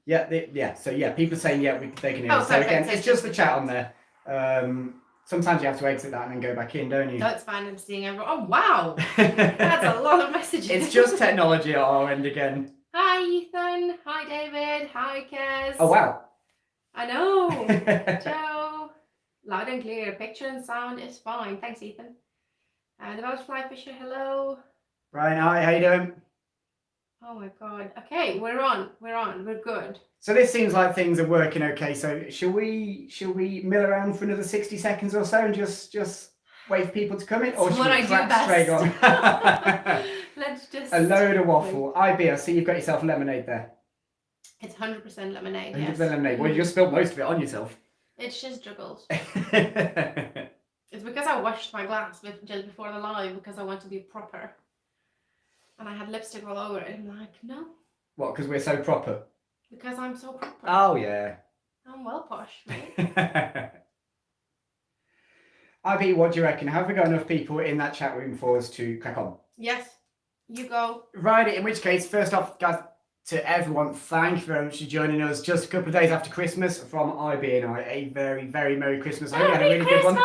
So people saying they can hear Oh, us. So perfect. again, it's just the chat on there. Sometimes you have to exit that and then go back in, don't you? No, it's fine. I'm seeing everyone. Oh, wow. That's a lot of messages. It's just technology at our end again. Hi, Ethan. Hi, David. Hi, Kez. Oh, wow. I know. Joe. Loud and clear. Picture and sound is fine. Thanks, Ethan. The butterfly fisher, hello. Ryan, hi, how you doing? Oh my god. Okay, we're on. We're good. So this seems like things are working okay. So shall we mill around for another 60 seconds or so and just wait for people to come in? Or should we crack straight on? Let's just... A load of waffle. IB, I see you've got yourself lemonade there. It's 100% lemonade, 100% yes. lemonade. Well, you just spilled most of it on yourself. It's just juggles. It's because I washed my glass just before the live because I want to be proper. And I had lipstick all over it. I'm like, no. What, because we're so proper? Because I'm so proper. Oh, yeah. I'm well posh, right? IB, what do you reckon? Have we got enough people in that chat room for us to crack on? Yes. You go. Right, in which case, first off, guys, to everyone, thank you very much for joining us just a couple of days after Christmas from IB and I. A very, very Merry Christmas. I hope you had a really good one.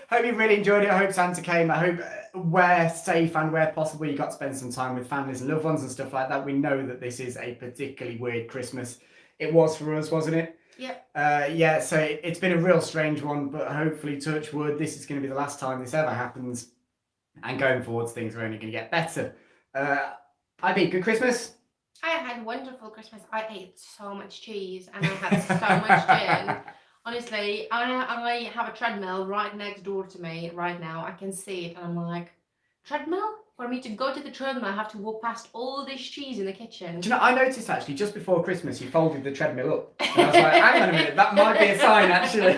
Hope you really enjoyed it. I hope Santa came. I hope where safe and where possible you got to spend some time with families and loved ones and stuff like that. We know that this is a particularly weird Christmas. It was for us, wasn't it? Yep. So it's been a real strange one, but hopefully, touch wood, this is going to be the last time this ever happens. And going forwards, things are only going to get better. IB, good Christmas? I had a wonderful Christmas. I ate so much cheese and I had so much gin. Honestly, I have a treadmill right next door to me right now. I can see it and I'm like, treadmill? For me to go to the treadmill, I have to walk past all this cheese in the kitchen. Do you know, I noticed actually just before Christmas you folded the treadmill up. And I was like, hang on a minute, that might be a sign actually.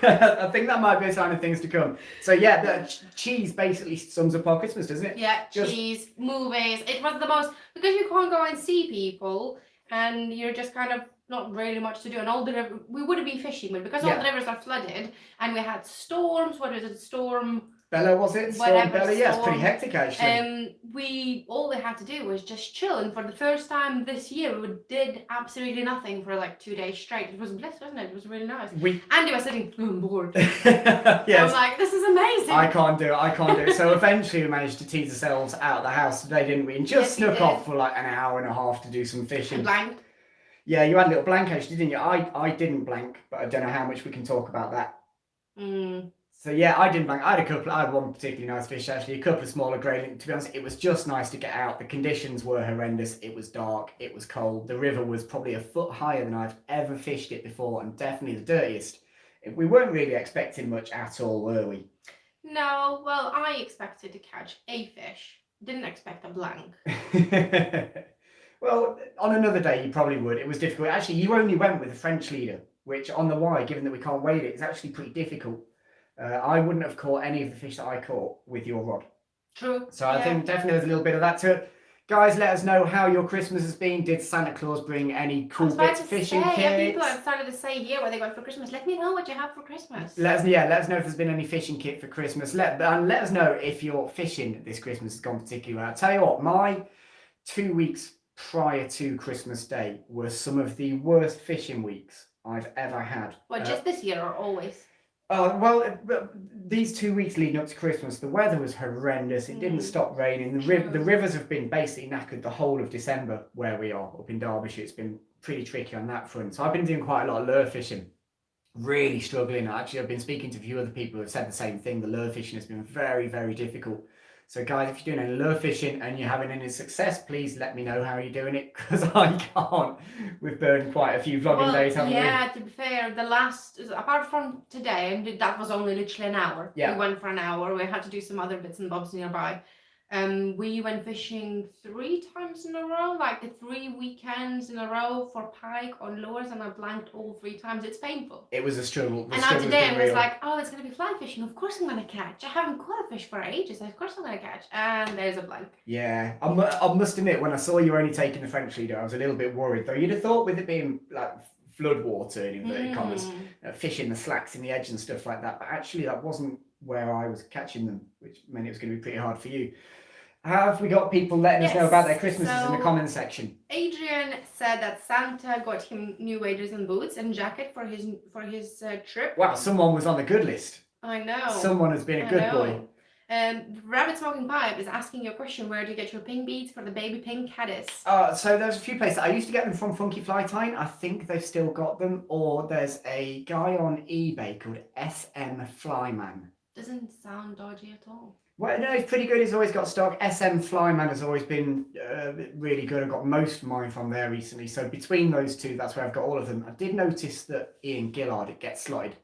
I think that might be a sign of things to come. So yeah, the cheese basically sums up our Christmas, doesn't it? Yeah, cheese, movies. It was the most, because you can't go and see people and you're just kind of not really much to do. And all the rivers, we wouldn't be fishing, but because all the rivers are flooded and we had storms, what was it, storm... Bella, was it? Storm Bella? Yeah, it's pretty hectic actually. All we had to do was just chill, and for the first time this year we did absolutely nothing for like 2 days straight. It was bliss, wasn't it? It was really nice. Andy was sitting bored. Yes. I was like, this is amazing. I can't do it. So eventually we managed to tease ourselves out of the house today, didn't we? And just snuck off for like an hour and a half to do some fishing. And blanked. Yeah, you had a little blank actually, didn't you? I didn't blank, but I don't know how much we can talk about that. So yeah, I didn't blank. I had one particularly nice fish actually, a couple of smaller grayling. To be honest, it was just nice to get out. The conditions were horrendous. It was dark, it was cold. The river was probably a foot higher than I've ever fished it before and definitely the dirtiest. We weren't really expecting much at all, were we? No, well, I expected to catch a fish. Didn't expect a blank. Well, on another day you probably would. It was difficult. Actually, you only went with a French leader, which on the Y, given that we can't weight it, is actually pretty difficult. I wouldn't have caught any of the fish that I caught with your rod. True. So I think definitely there's a little bit of that to it. Guys, let us know how your Christmas has been. Did Santa Claus bring any cool bits of fishing kits? Yeah, people have started to say here what they got for Christmas. Let me know what you have for Christmas. Let us know if there's been any fishing kit for Christmas. Let us know if your fishing this Christmas has gone particularly well. I'll tell you what, my 2 weeks prior to Christmas Day were some of the worst fishing weeks I've ever had. Well, just this year or always? Well, these 2 weeks leading up to Christmas, the weather was horrendous. It didn't stop raining. The rivers have been basically knackered the whole of December where we are, up in Derbyshire. It's been pretty tricky on that front. So I've been doing quite a lot of lure fishing. Really struggling. Actually, I've been speaking to a few other people who have said the same thing. The lure fishing has been very, very difficult. So guys, if you're doing any lure fishing and you're having any success, please let me know how you're doing it, because I can't. We've burned quite a few vlogging days, haven't we? Yeah, to be fair, the last, apart from today, that was only literally an hour. Yeah. We went for an hour. We had to do some other bits and bobs nearby. We went fishing 3 times in a row, like the 3 weekends in a row for pike on lures, and I blanked all 3 times. It's painful. It was a struggle. And now today I was like, oh, it's going to be fly fishing. Of course I'm going to catch. I haven't caught a fish for ages. Of course I'm going to catch. And there's a blank. Yeah. I must admit, when I saw you only taking the French leader, I was a little bit worried. Though you'd have thought with it being like flood water, in inverted commas, fishing the slacks in the edge and stuff like that. But actually that wasn't where I was catching them, which meant it was going to be pretty hard for you. Have we got people letting us know Yes, about their Christmases in the so- comments section? Adrian said that Santa got him new waders and boots and jacket for his trip. Wow, someone was on the good list. I know. Someone has been a good boy. Rabbit Smoking Pipe is asking you a question: where do you get your pink beads for the baby pink caddis? So there's a few places. I used to get them from Funky Fly Tying. I think they've still got them. Or there's a guy on eBay called SM Flyman. Doesn't sound dodgy at all. Well, no, he's pretty good. He's always got stock. SM Flyman has always been really good. I've got most of mine from there recently. So between those two, that's where I've got all of them. I did notice that Ian Gillard at Get Slotted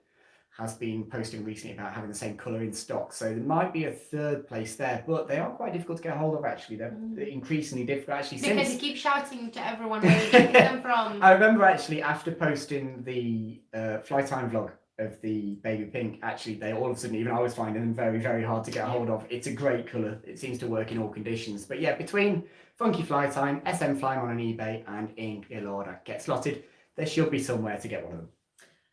has been posting recently about having the same colour in stock. So there might be a third place there, but they are quite difficult to get hold of, actually. They're increasingly difficult, actually. Because you keep shouting to everyone where you're getting them from. I remember, actually, after posting the Fly Time vlog of the baby pink, actually, they all of a sudden, even I was finding them very, very hard to get hold of. It's a great colour. It seems to work in all conditions. But yeah, between Funky Fly Time, SM Flyman on eBay, and Ian Gillard at Get Slotted, there should be somewhere to get one of them.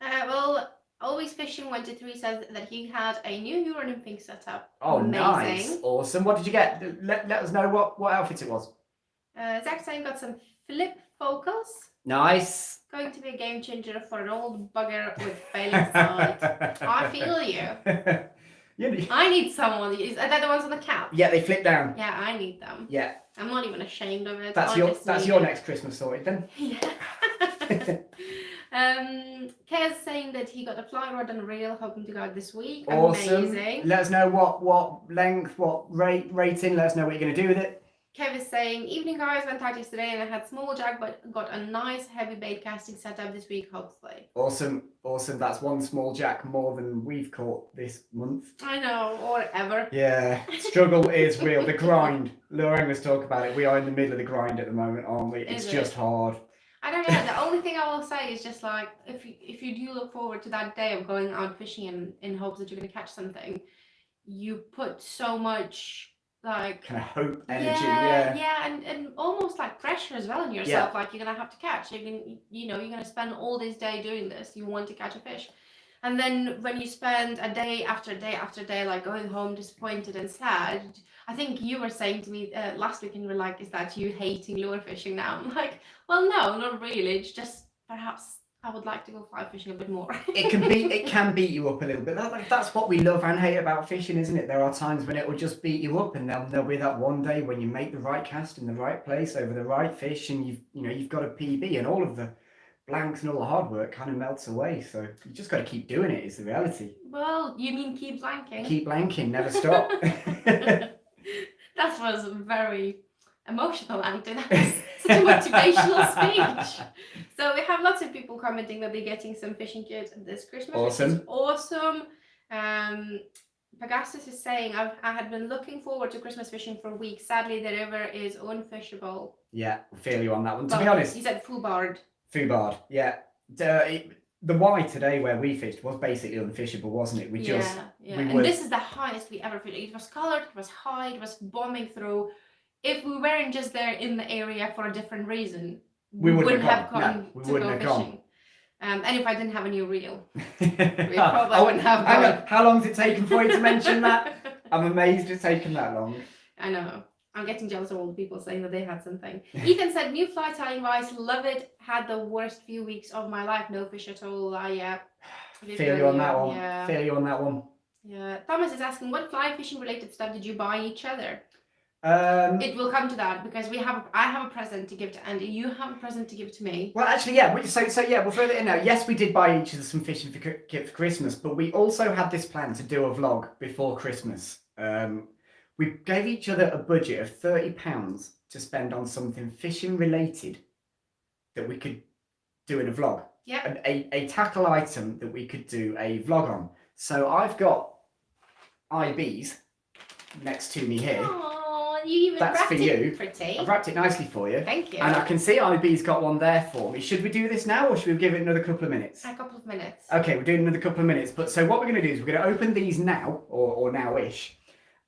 Well, Always Fishing 123 says that he had a new urine and pink setup. Oh, Amazing. nice. Awesome. What did you get? Let us know what outfit it was. Zach saying got some flip focals. Nice. Going to be a game changer for an old bugger with failing sight. I feel you. I need someone. Is that the ones on the cap? Yeah, they flip down. Yeah, I need them. Yeah. I'm not even ashamed of it. That's your next Christmas sorted then. Yeah. Kez saying that he got a fly rod and a reel, hoping to go this week. Awesome. Amazing. Let us know what length, what rating. Let us know what you're going to do with it. Kev is saying, evening guys, went out yesterday and I had small jack but got a nice heavy bait casting set up this week, hopefully. Awesome. That's one small jack more than we've caught this month. I know, or ever. Yeah, struggle is real. The grind. Lauren was talking about it. We are in the middle of the grind at the moment, aren't we? It's just hard. I don't know. The only thing I will say is just like, if you do look forward to that day of going out fishing in hopes that you're going to catch something, you put so much like kind of hope, energy, and almost like pressure as well in yourself. Like you're gonna have to catch. You're gonna spend all this day doing this. You want to catch a fish, and then when you spend a day after day after day, like going home disappointed and sad. I think you were saying to me last week, and you were like, "Is that you hating lure fishing now?" I'm like, "Well, no, not really. It's just perhaps I would like to go fly fishing a bit more." It can beat you up a little bit. That's what we love and hate about fishing, isn't it? There are times when it will just beat you up, and there'll be that one day when you make the right cast in the right place over the right fish, and you've got a PB, and all of the blanks and all the hard work kind of melts away. So you just got to keep doing it. Is the reality. Well, you mean keep blanking? Keep blanking, never stop. That was very emotional, Andy. That was such a motivational speech. So we have lots of people commenting that they're getting some fishing kits this Christmas. Awesome. Which is awesome. Pegasus is saying, I had been looking forward to Christmas fishing for weeks. Sadly, the river is unfishable. Yeah, I feel you on that one. To be honest. He said Fubard. Fubard, yeah. The Y today where we fished was basically unfishable, wasn't it? This is the highest we ever fished. It was colored, it was high, it was bombing through. If we weren't just there in the area for a different reason, we wouldn't have gone to go fishing. And if I didn't have a new reel, we probably wouldn't have gone. How long has it taken for you to mention that? I'm amazed it's taken that long. I know. I'm getting jealous of all the people saying that they had something. Ethan said, new fly tying wise, love it. Had the worst few weeks of my life. No fish at all. Feel you on that one. Yeah. Feel you on that one. Yeah. Thomas is asking, what fly fishing related stuff did you buy each other? It will come to that because I have a present to give to Andy. You have a present to give to me. Well, actually, yeah. We'll throw that in now. Yes, we did buy each other some fishing kit for Christmas, but we also had this plan to do a vlog before Christmas. We gave each other a budget of £30 to spend on something fishing related that we could do in a vlog. Yeah. A tackle item that we could do a vlog on. So I've got IBs next to me here. Oh, you even wrapped it pretty. I've wrapped it nicely for you. Thank you. And I can see IB's got one there for me. Should we do this now or should we give it another couple of minutes? A couple of minutes. Okay, we're doing another couple of minutes. But so what we're going to do is we're going to open these now or now-ish.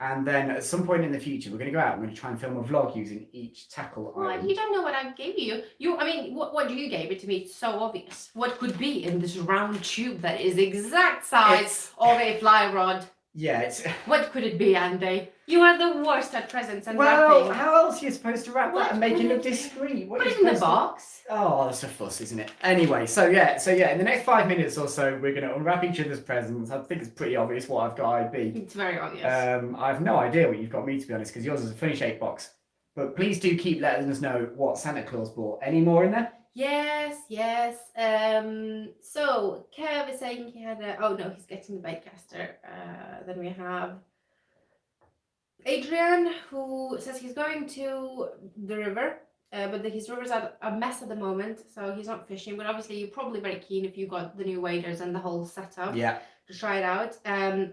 And then at some point in the future, we're going to go out and we're going to try and film a vlog using each tackle item. You don't know what I gave you. What you gave it to me, it's so obvious. What could be in this round tube that is exact size of a fly rod? Yeah, it's... What could it be, Andy? You are the worst at presents and Well, wrapping. how else are you supposed to wrap What that and make it could look it be? discreet? What Put are you it in the supposed to- box. Oh, that's a fuss, isn't it? Anyway, so yeah, in the next 5 minutes or so, we're going to unwrap each other's presents. I think it's pretty obvious what I've got IB. It's very obvious. I have no idea what you've got me, to be honest, because yours is a funny shaped box. But please do keep letting us know what Santa Claus bought. Any more in there? Yes. So Kev is saying he had a. Oh no, he's getting the baitcaster. Then we have Adrian, who says he's going to the river, but his river's a mess at the moment, so he's not fishing. But obviously, you're probably very keen if you got the new waders and the whole setup. Yeah. To try it out.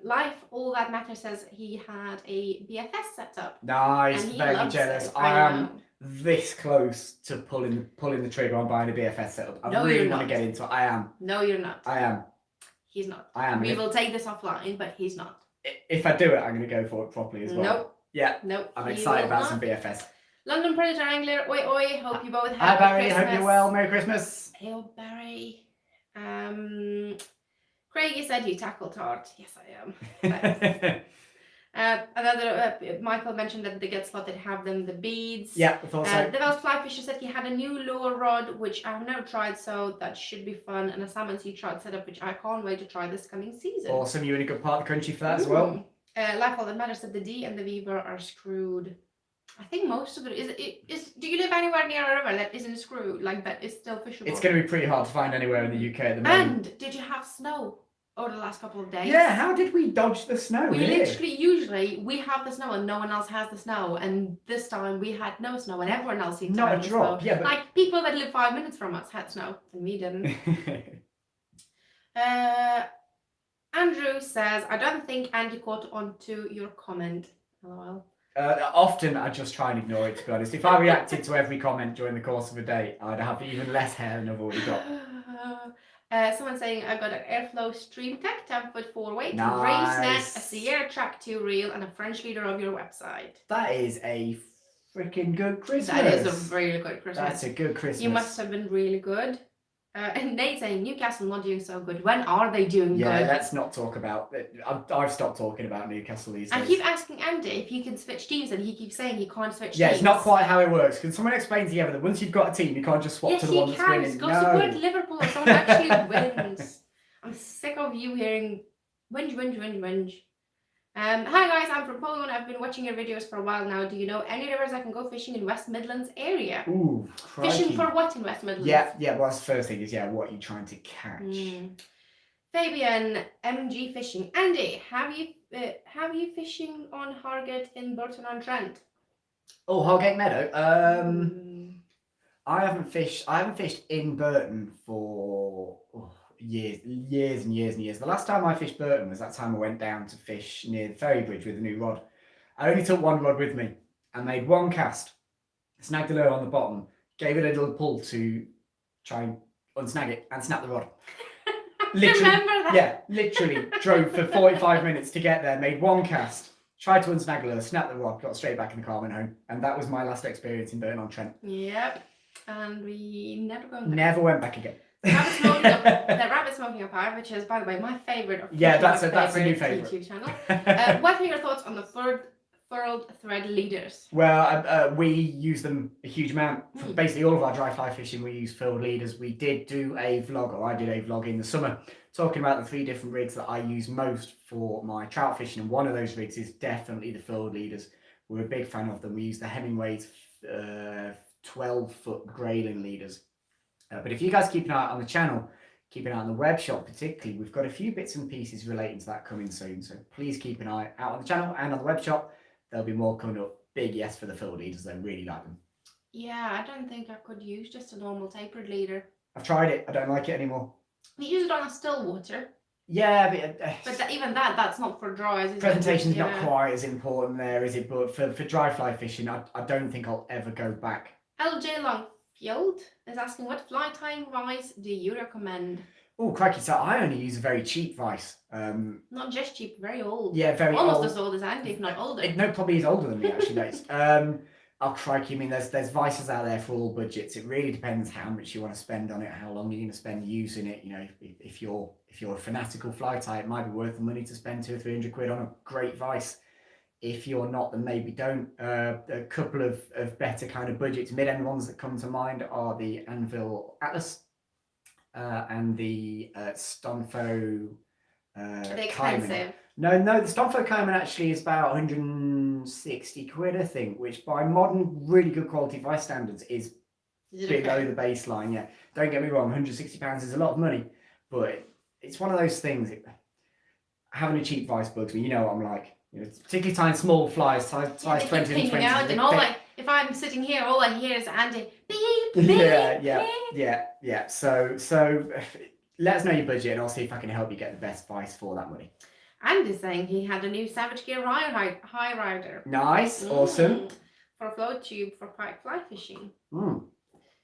Life, all that matters, says he had a BFS setup. Nice, And he very loves jealous. it. I I am know. this close to pulling the trigger on buying a BFS setup. I No, really you're want to not. get into it. I am. No, you're not. I am. He's not. I am. We will take this offline, but he's not. If I do it, I'm going to go for it properly as well. Nope. Yeah. Nope. I'm he excited will about not. some BFS. London Predator Angler, oi oi, hope you both Hi have Barry, a hope Christmas. you're well. Merry Christmas. Hey Barry. Craig said you tackle tart. Yes, I am. Another Michael mentioned that the get slotted have them the beads. Yeah, I thought so. The Welsh Fly Fisher said he had a new lure rod, which I've never tried, so that should be fun, and a salmon sea trout setup, which I can't wait to try this coming season. Awesome, you're in a good part of the country for that as well. Life All That Matters said the D and the Weaver are screwed. I think most of it is. Do you live anywhere near a river that isn't screwed, like that is still fishable? It's going to be pretty hard to find anywhere in the UK at the moment. And did you have snow over the last couple of days? Yeah, how did we dodge the snow We here? usually we have the snow and no one else has the snow, and this time we had no snow and everyone else seemed to Not have a the drop, snow. yeah, but... Like people that live 5 minutes from us had snow and we didn't. Andrew says, I don't think Andy caught on to your comment. LOL. Often I just try and ignore it, to be honest. If I reacted to every comment during the course of a day, I'd have even less hair than I've already got. Someone saying I got an Airflow Stream Tech 10-foot 4-weight, Nice. race net, a Sierra Track 2 reel, and a French leader of your website. That is a freaking good Christmas. That is a really good Christmas. That's a good Christmas. You must have been really good. And Nate saying Newcastle not doing so good. When are they doing Yeah, good? let's not talk about it. I've stopped talking about Newcastle these days. I keep asking Andy if he can switch teams, and he keeps saying he can't switch teams. Yeah, it's not quite how it works. Can someone explain to you that once you've got a team, you can't just swap Yes, to the he one that's can. winning? Go No. support Liverpool or someone actually wins. I'm sick of you hearing whinge. Hi guys, I'm from Poland. I've been watching your videos for a while now. Do you know any rivers I can go fishing in West Midlands area? Ooh, crikey. Fishing for what in West Midlands? Yeah. Well, that's the first thing is what are you trying to catch? Fabian, MG Fishing. Andy, have you fishing on Hargate in Burton-on-Trent? Oh, Hargate Meadow. I haven't fished in Burton for years and years. The last time I fished Burton was that time I went down to fish near the ferry bridge with a new rod. I only took one rod with me and made one cast, snagged the lure on the bottom, gave it a little pull to try and unsnag it and snap the rod. Literally, Remember that? yeah, literally drove for 45 minutes to get there, made one cast, tried to unsnag the lure, snapped the rod, got straight back in the car, went home. And that was my last experience in Burton-on-Trent. Yep. And we never go back. Never went back again. The rabbit smoking up high, which is, by the way, my favorite. Yeah, that's a new favorite. YouTube channel. What are your thoughts on the furled thread leaders? Well, we use them a huge amount. For Hmm. basically all of our dry fly fishing, we use furled leaders. We did do a vlog, or I did a vlog in the summer, talking about the 3 different rigs that I use most for my trout fishing. And one of those rigs is definitely the furled leaders. We're a big fan of them. We use the Hemingway's 12-foot grayling leaders. But if you guys keep an eye on the channel, keep an eye on the web shop particularly, we've got a few bits and pieces relating to that coming soon. So please keep an eye out on the channel and on the web shop. There'll be more coming up. Big yes for the furled leaders. I really like them. Yeah, I don't think I could use just a normal tapered leader. I've tried it. I don't like it anymore. We use it on a Stillwater. Yeah, But even that's not for dries. Is presentation's it? not quite as important there, is it? But for dry fly fishing, I don't think I'll ever go back. LJ Longfield is asking, what fly tying vise do you recommend? Oh, crikey. So I only use a very cheap vise. Not just cheap, very old. Yeah, very Almost old. as old as Andy, if not older. No, probably he's older than me, actually, Nate. Oh crikey! I mean, there's vices out there for all budgets. It really depends how much you want to spend on it, how long you're going to spend using it. You know, if you're a fanatical fly tie, it might be worth the money to spend 200 or 300 quid on a great vice. If you're not, then maybe don't. A couple of better kind of budgets, mid-end ones that come to mind are the Anvil Atlas and the Stonfo Are they Cayman. expensive? No, the Stonfo Cayman actually is about 160 quid, I think, which by modern, really good quality vice standards is below the baseline. Yeah, don't get me wrong, £160 is a lot of money, but it's one of those things. Having a cheap vice bugs me. You know what I'm like. You know, particularly tying small flies, size 20 and 20. Out and if I'm sitting here, all I hear is Andy. Beep, beep, yeah. So let us know your budget, and I'll see if I can help you get the best vice for that money. Andy's saying he had a new Savage Gear high rider. Nice, awesome. For a float tube for pike fly fishing.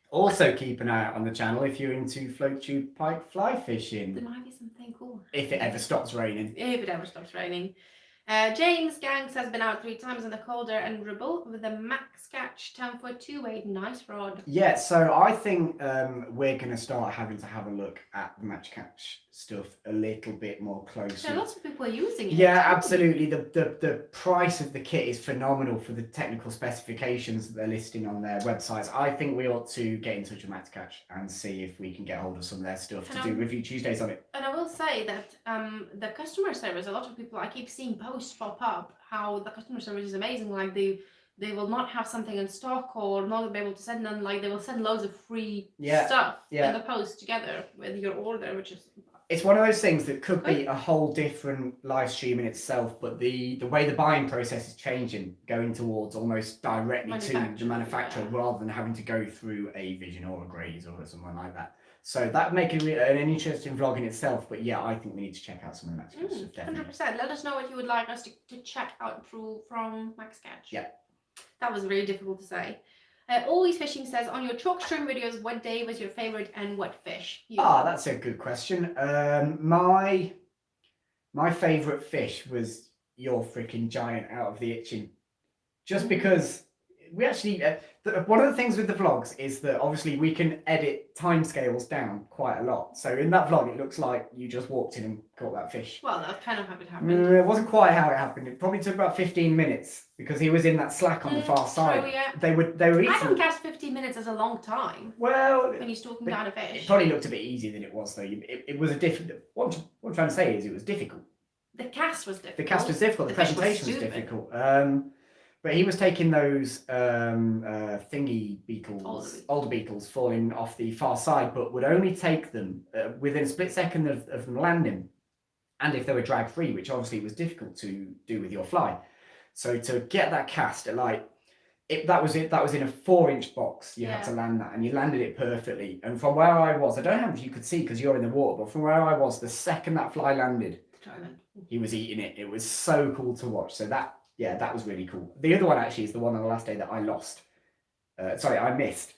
Also keep an eye out on the channel if you're into float tube pike fly fishing. There might be something cool. If it ever stops raining. If it ever stops raining. James Gangs has been out 3 times in the Calder and Ribble with a Max Catch 10-foot 2-weight nice rod. Yeah, so I think we're going to start having to have a look at the Match Catch stuff a little bit more closely. There are lots of people using it. Yeah, absolutely. The price of the kit is phenomenal for the technical specifications that they're listing on their websites. I think we ought to get in touch with Match Catch and see if we can get hold of some of their stuff to do review Tuesdays on it. And I will say that the customer service, a lot of people, I keep seeing posts pop up how the customer service is amazing. Like they will not have something in stock or not be able to send them. Like they will send loads of free stuff in the post together with your order, which is. It's one of those things that could be a whole different live stream in itself, but the way the buying process is changing, going towards almost directly to the manufacturer rather than having to go through a Vision or a Graze or something like that. So that would make it an interesting vlog in itself. But yeah, I think we need to check out some of the Max Catch stuff. 100%. Let us know what you would like us to check out from Max Catch. Yeah. That was really difficult to say. Always Fishing says, on your chalk stream videos, what day was your favorite and what fish? That's a good question. My favorite fish was your freaking giant out of the itching. Just because we actually, one of the things with the vlogs is that obviously we can edit timescales down quite a lot. So in that vlog, it looks like you just walked in and caught that fish. Well, that's kind of how it happened. It wasn't quite how it happened. It probably took about 15 minutes because he was in that slack on the far side. True, yeah. They were eating. I don't guess 15 minutes is a long time. Well, when you're stalking down a fish. It probably looked a bit easier than it was, though. It was a difficult. What I'm trying to say is it was difficult. The cast was difficult. The cast was difficult. The presentation was difficult. But he was taking those thingy beetles, older beetles, falling off the far side, but would only take them within a split second of them landing, and if they were drag free, which obviously was difficult to do with your fly. So to get that cast at that was in a 4-inch box. You had to land that, and you landed it perfectly. And from where I was, I don't know if you could see because you're in the water, but from where I was, the second that fly landed, he was eating it. It was so cool to watch. So that was really cool. The other one actually is the one on the last day that I lost. I missed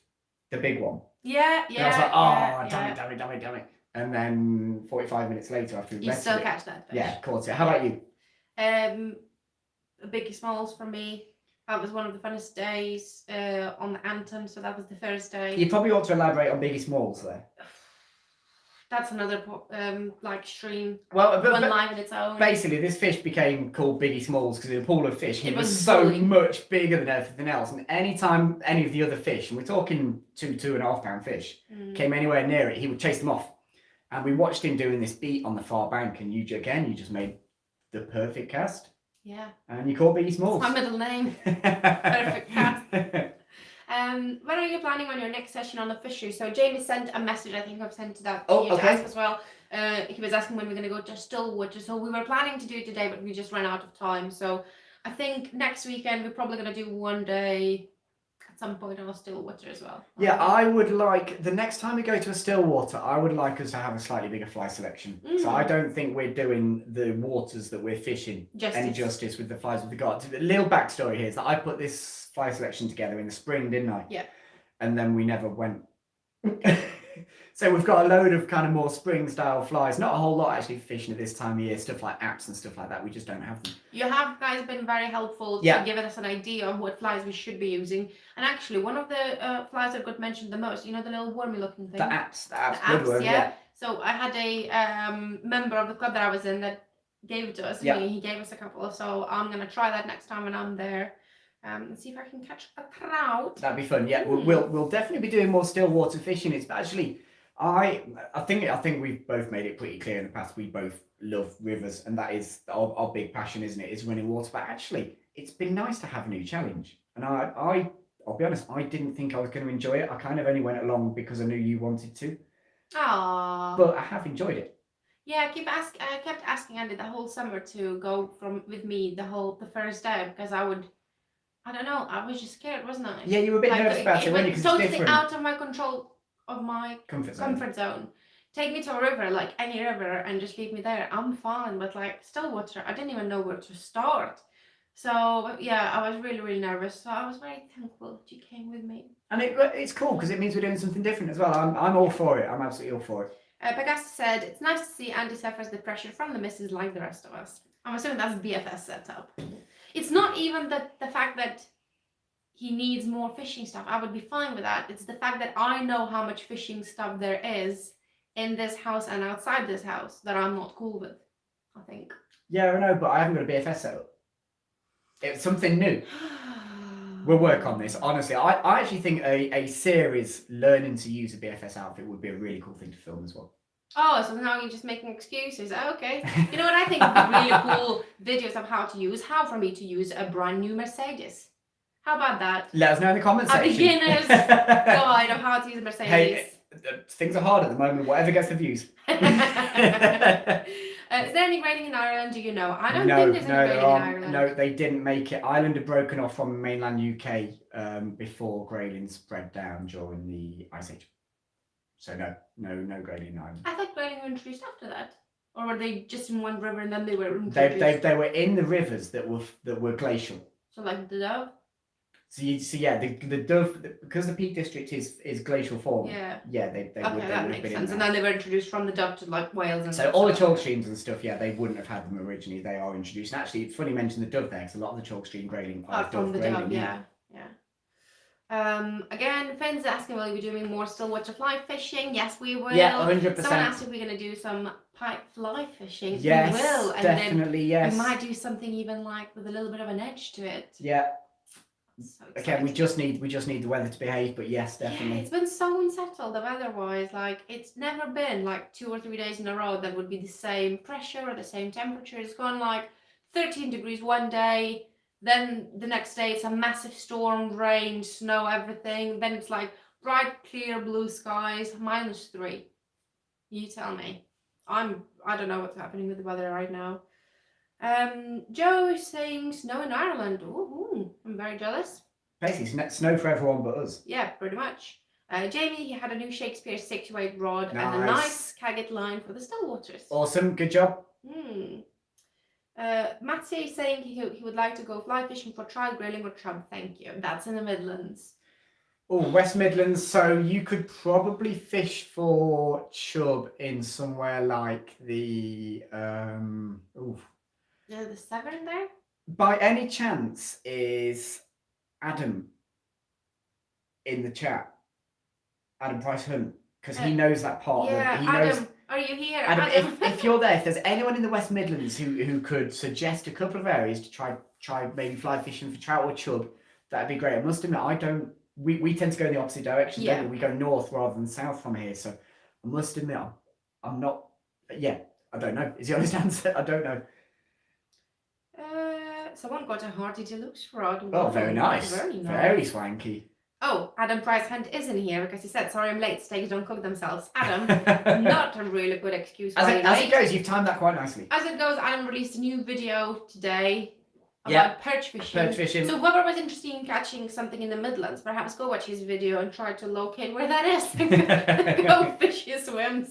the big one. Yeah. And I was like, damn it. And then 45 minutes later, after you still catch that fish. Yeah, caught it. How about you? Biggie Smalls for me. That was one of the funnest days on the Anton. So that was the first day. You probably ought to elaborate on Biggie Smalls there. That's another stream. Well, one live in its own. Basically, this fish became called Biggie Smalls because in a pool of fish, he was so much bigger than everything else. And anytime any of the other fish, and we're talking 2.5 pound fish, came anywhere near it, he would chase them off. And we watched him doing this beat on the far bank, and you just made the perfect cast. Yeah. And you called Biggie Smalls. It's my middle name. Perfect cast. When are you planning on your next session on the fishery? So Jamie sent a message, I think I've sent to that to you to ask as well. He was asking when we're going to go to Stillwater. So we were planning to do it today, but we just ran out of time. So I think next weekend we're probably going to do one day at some point on a Stillwater as well. Yeah, I would like, the next time we go to a Stillwater, I would like us to have a slightly bigger fly selection. So I don't think we're doing the waters that we're fishing any justice with the flies we've got. The little backstory here is that I put this fly selection together in the spring, didn't I? Yeah. And then we never went. So we've got a load of kind of more spring style flies. Not a whole lot actually fishing at this time of year. Stuff like apps and stuff like that. We just don't have them. You have guys been very helpful to Yeah. give us an idea of what flies we should be using. And actually, one of the flies that got mentioned the most, you know, the little wormy looking thing. The apps, The Woodworm, apps, yeah. So I had a member of the club that I was in that gave it to us. Yeah. He gave us a couple. So I'm gonna try that next time when I'm there. And see if I can catch a trout. That'd be fun. Yeah, we'll definitely be doing more Stillwater fishing. It's actually, I think we've both made it pretty clear in the past. We both love rivers, and that is our big passion, isn't it? Is running water. But actually, it's been nice to have a new challenge. And I'll be honest, I didn't think I was going to enjoy it. I kind of only went along because I knew you wanted to. Aww. But I have enjoyed it. Yeah, I kept asking Andy the whole summer to go with me the first day because I don't know, I was just scared, wasn't I? Yeah, you were a bit nervous about it, weren't you? It Because was it's totally different. out of my control, of my Comfort zone. Take me to a river, like any river, and just leave me there. I'm fine, but like Stillwater, I didn't even know where to start. So yeah, I was really, really nervous. So I was very thankful that you came with me. And it's cool because it means we're doing something different as well. I'm all for it. I'm absolutely all for it. Pegasus said, it's nice to see Andy suffers the pressure from the missus like the rest of us. I'm assuming that's BFS setup. It's not even the fact that he needs more fishing stuff. I would be fine with that. It's the fact that I know how much fishing stuff there is in this house and outside this house that I'm not cool with, I think. Yeah, I know, but I haven't got a BFS setup. It's something new. We'll work on this. Honestly, I actually think a series learning to use a BFS outfit would be a really cool thing to film as well. Oh, so now you're just making excuses. Okay. You know what I think would be really cool videos of how for me to use a brand new Mercedes. How about that? Let us know in the comments section. A beginner's guide of how to use a Mercedes. Hey, things are hard at the moment. Whatever gets the views. Is there any grading in Ireland? Do you know? I don't think there's any grading in Ireland. No, they didn't make it. Ireland had broken off from mainland UK before grading spread down during the Ice Age. So no grading in Ireland. I thought grading were introduced after that. Or were they just in one river and then they were introduced? They were in the rivers that were glacial. So like the Dove? So yeah, the Dove, because the Peak District is glacial form. Yeah. Yeah, they okay, would that have makes been sense. in And then they were introduced from the Dove to like Wales and so all the chalk streams and stuff. Yeah, they wouldn't have had them originally. They are introduced. And actually, it's funny you mention the Dove there, because a lot of the chalk stream grading are from the grading. Dove. Yeah. Again, Finn's asking, will we be doing more Stillwater fly fishing? Yes, we will. Yeah, 100%. Someone asked if we're going to do some pipe fly fishing. Yes, we will. And definitely, then yes. we might do something even like with a little bit of an edge to it. Yeah. So okay, we just need the weather to behave, but yes, definitely. Yeah, it's been so unsettled, the weather-wise. Like, it's never been like 2 or 3 days in a row that would be the same pressure or the same temperature. It's gone like 13 degrees one day, then the next day it's a massive storm, rain, snow, everything. Then it's like bright, clear blue skies, -3. You tell me. I don't know what's happening with the weather right now. Joe is saying snow in Ireland. Ooh, I'm very jealous. Basically, snow for everyone but us. Yeah, pretty much. Jamie, he had a new Shakespeare 6-8 rod and a nice Caget line for the Stillwaters. Awesome, good job. Matty is saying he would like to go fly fishing for trial grilling or chub. Thank you. That's in the Midlands. Oh, West Midlands. So you could probably fish for chub in somewhere like the The Severn there? By any chance, is Adam in the chat? Adam Price Hunt, because he knows that part. Yeah, he Adam, knows. are you here? Adam, if you're there, if there's anyone in the West Midlands who could suggest a couple of areas to try maybe fly fishing for trout or chub, that'd be great. I must admit, I don't. We tend to go in the opposite direction. Yeah. Don't we? We go north rather than south from here. So I must admit, I'm not. Yeah, I don't know. Is the honest answer? I don't know. Someone got a Hardy Deluxe rod. Oh, very nice. Very nice. Very swanky. Oh, Adam Price Hunt isn't here because he said, sorry, I'm late. Steaks don't cook themselves. Adam, not a really good excuse. As it goes, you've timed that quite nicely. As it goes, Adam released a new video today about perch fishing. So whoever was interested in catching something in the Midlands, perhaps go watch his video and try to locate where that is. Go fish your swims.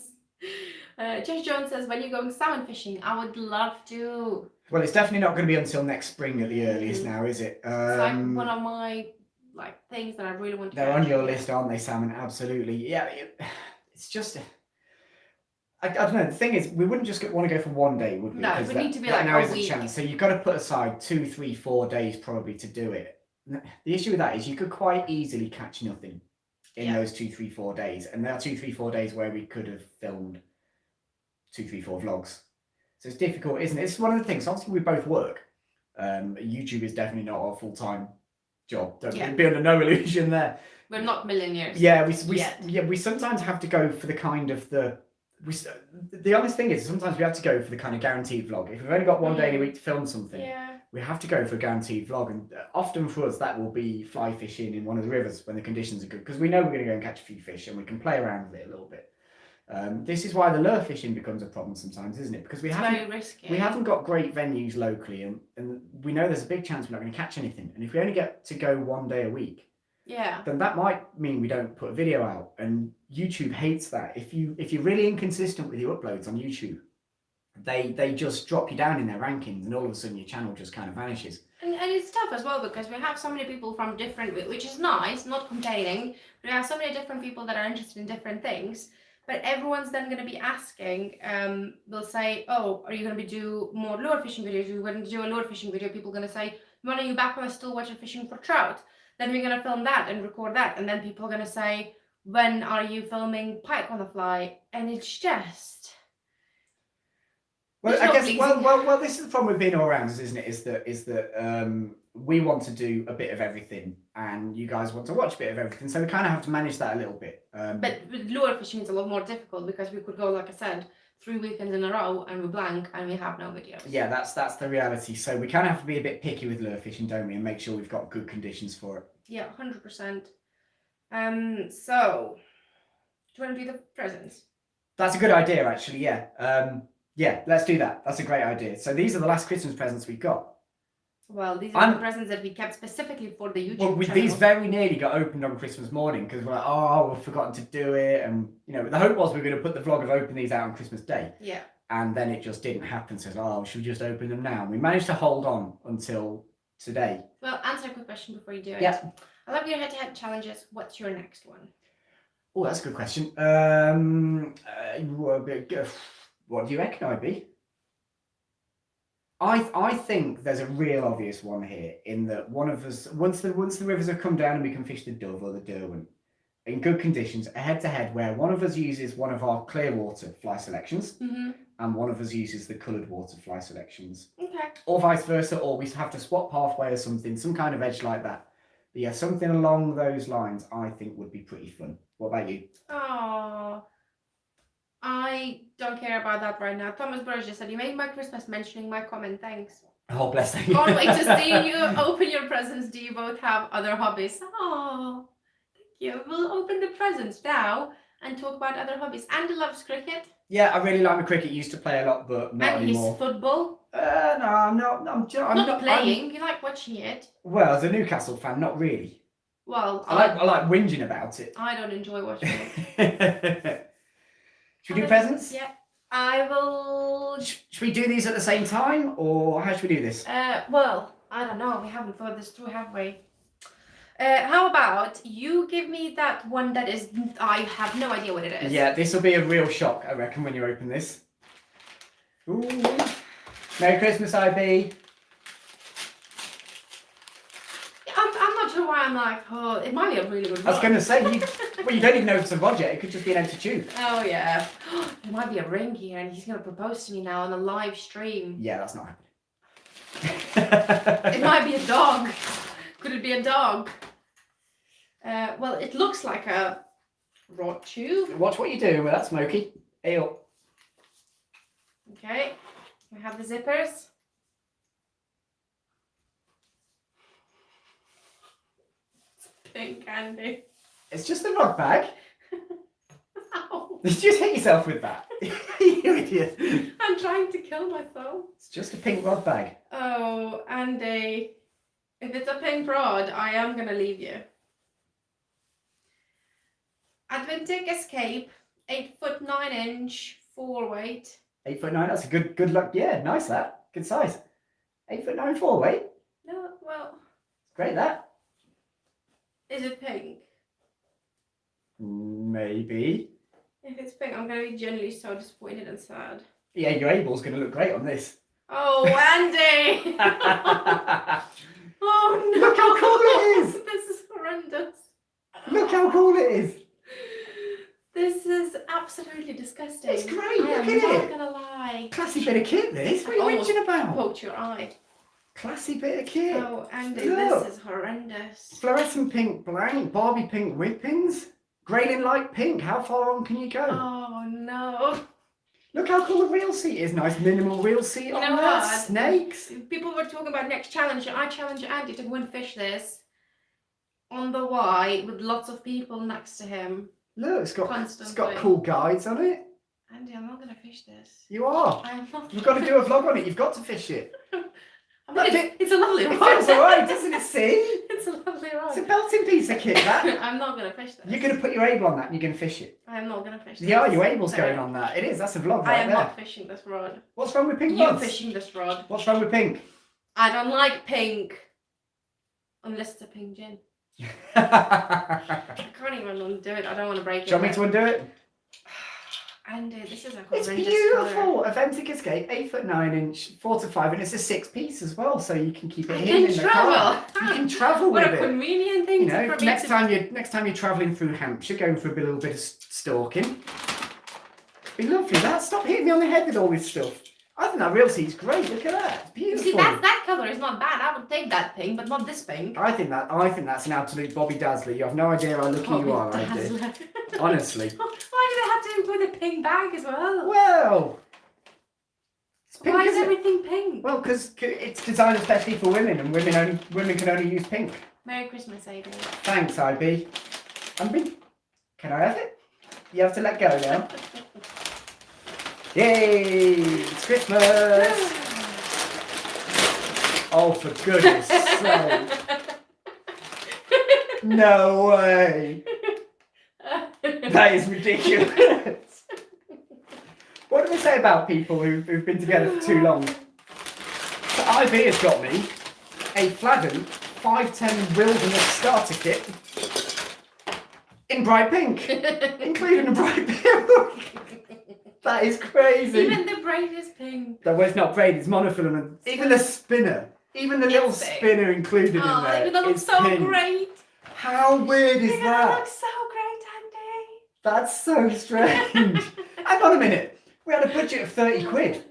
Josh Jones says, when you're going salmon fishing, I would love to. Well, it's definitely not going to be until next spring at the earliest now, is it? It's like one of my things that I really want to They're on your list, aren't they, salmon? Absolutely. Yeah. it's just. I don't know. The thing is, we wouldn't just want to go for one day, would we? No, Because we that, need to be that like now a is week. challenge. So you've got to put aside 2, 3, 4 days probably to do it. The issue with that is you could quite easily catch nothing in those 2, 3, 4 days, and there are 2, 3, 4 days where we could have filmed 2, 3, 4 vlogs. So it's difficult, isn't it? It's one of the things. Obviously, we both work. YouTube is definitely not our full-time job. Don't be under no illusion there. We're not millionaires. Yeah, we sometimes have to go for the kind of the honest thing is sometimes we have to go for the kind of guaranteed vlog. If we've only got one day in a week to film something, we have to go for a guaranteed vlog, and often for us that will be fly fishing in one of the rivers when the conditions are good, because we know we're going to go and catch a few fish and we can play around with it a little bit. This is why the lure fishing becomes a problem sometimes, isn't it? Because we haven't got great venues locally, and we know there's a big chance we're not going to catch anything. And if we only get to go one day a week, then that might mean we don't put a video out. And YouTube hates that. If you're really inconsistent with your uploads on YouTube, they just drop you down in their rankings, and all of a sudden your channel just kind of vanishes. And it's tough as well, because we have so many people from different, which is nice, not complaining, but we have so many different people that are interested in different things. But everyone's then going to be asking, they'll say, oh, are you going to do more lure fishing videos? You're going to do a lure fishing video. People are going to say, when are you back on the Stillwater fishing for trout? Then we're going to film that and record that. And then people are going to say, when are you filming pike on the fly? And it's just... Well, I guess, well, this is the problem with being all-rounders, isn't it? Is that we want to do a bit of everything, and you guys want to watch a bit of everything. So we kind of have to manage that a little bit. But with lure fishing, it's a lot more difficult, because we could go, like I said, 3 weekends in a row, and we blank, and we have no videos. Yeah, that's the reality. So we kind of have to be a bit picky with lure fishing, don't we? And make sure we've got good conditions for it. Yeah, 100%. So, do you want to do the presents? That's a good idea, actually, yeah. Yeah, let's do that. That's a great idea. So these are the last Christmas presents we've got. Well, these are the presents that we kept specifically for the YouTube channel. These very nearly got opened on Christmas morning, because we're like, oh, we've forgotten to do it. And, the hope was we were going to put the vlog of opening these out on Christmas Day. Yeah. And then it just didn't happen. So, should we just open them now? And we managed to hold on until today. Well, answer a quick question before you do it. Yeah. I love your head-to-head challenges. What's your next one? Oh, that's a good question. What do you reckon I'd be? I think there's a real obvious one here, in that one of us, once the rivers have come down and we can fish the dove or the derwent in good conditions, a head-to-head where one of us uses one of our clear water fly selections and one of us uses the coloured water fly selections. Okay. Or vice versa, or we have to swap halfway or something, some kind of edge like that. But yeah, something along those lines I think would be pretty fun. What about you? Oh, I don't care about that right now. Thomas Burge just said, you made my Christmas mentioning my comment. Thanks. Oh, bless you. Can't wait to see you open your presents. Do you both have other hobbies? Oh, thank you. We'll open the presents now and talk about other hobbies. Andy loves cricket. Yeah, I really like my cricket. Used to play a lot, but not anymore. And his football. No, I'm not. I'm not playing. You like watching it. Well, as a Newcastle fan, not really. Well, I like whinging about it. I don't enjoy watching it. Should we do presents? Yeah, I will. Should we do these at the same time, or how should we do this? Well, I don't know. We haven't thought this through, have we? How about you give me that one that is... I have no idea what it is. Yeah, this will be a real shock, I reckon, when you open this. Ooh. Merry Christmas, IB. I'm not sure why I'm like, oh, it might be a really good one. I was going to say, you don't even know if it's a Roger. It could just be an empty tube. Oh, yeah. There might be a ring here, and he's going to propose to me now on a live stream. Yeah, that's not happening. It might be a dog. Could it be a dog? Well, it looks like a rod tube. Watch what you're doing with that, Smokey. Ale. Okay. We have the zippers. Pink candy. It's just a rod bag. Ow. Did you just hit yourself with that? You idiot. I'm trying to kill myself. It's just a pink rod bag. Oh, Andy. If it's a pink rod, I am going to leave you. Adventic Escape, 8'9" 4-weight. 8'9", that's a good luck. Yeah, nice that. Good size. 8'9" 4-weight. No, well. Great that. Is it pink? Maybe. If it's pink, I'm going to be genuinely so disappointed and sad. Yeah, your A-ball's going to look great on this. Oh, Andy! Oh no! Look how cool it is! This is horrendous. Look how cool it is! This is absolutely disgusting. It's great, I look am at not it. gonna lie. Classy bit of kit, this. What are you Almost whinging about? poked your eye. Classy bit of kit. Oh, Andy, Look. this is horrendous. Fluorescent pink blank, Barbie pink whippings, Grayling light pink. How far on can you go? Oh no. Look how cool the reel seat is. Nice minimal reel seat You on know there. what? Snakes. People were talking about next challenge. I challenge Andy to go and fish this on the Y with lots of people next to him. Look, it's got Constantly. cool guides on it. Andy, I'm not gonna fish this. You are. I am not. You've got to do a vlog on it. You've got to fish it. I mean, it's a lovely It rod. feels alright, doesn't it? See? It's a lovely rod. It's a belting piece of kit, that. I'm not gonna fish this. You're going to put your able on that and you're going to fish it. I am not gonna fish this. Yeah, your able's No. going on that. It is. That's a vlog I right am there. not fishing this rod. What's wrong with pink You're rods? fishing this rod. What's wrong with pink? I don't like pink. Unless it's a pink gin. Do I can't even undo it. I don't want to break it. you want me to undo it? Andy, this is a It's horrendous beautiful. colour. A Ventic Escape, 8'9", 4 to 5, and it's a 6-piece as well, so you can keep it I hidden can in the car. travel. You can travel What with a it. convenient thing You know, for me next to time you're travelling through Hampshire, going for a little bit of stalking, be lovely. That stop hitting me on the head with all this stuff. I think that reel seat's great. Look at that. It's You beautiful. see, that colour is not bad. I would take that pink, but not this pink. I think that's an absolute Bobby Dazzler. You have no idea how lucky you are, I do. Dazzler. Honestly. Why do they have to include a pink bag as well? Well, it's pink, Why is isn't it? everything pink? Well, because it's designed especially for women, and women can only use pink. Merry Christmas, Amy. Thanks, IB. Can I have it? You have to let go now. Yay! It's Christmas! Oh, for goodness sake! No way! That is ridiculous. What do we say about people who've been together for too long? So IB has got me a Fladden 510 Wilderness starter kit in bright pink, including a bright pink. That is crazy. Even the brightest pink. That was not braid, it's monofilament. Even the spinner, even the little It's pink. spinner included in Oh, there. that looks is so pink. great. How weird is That that? looks so great, Andy. That's so strange. Hang on a minute. We had a budget of 30 quid.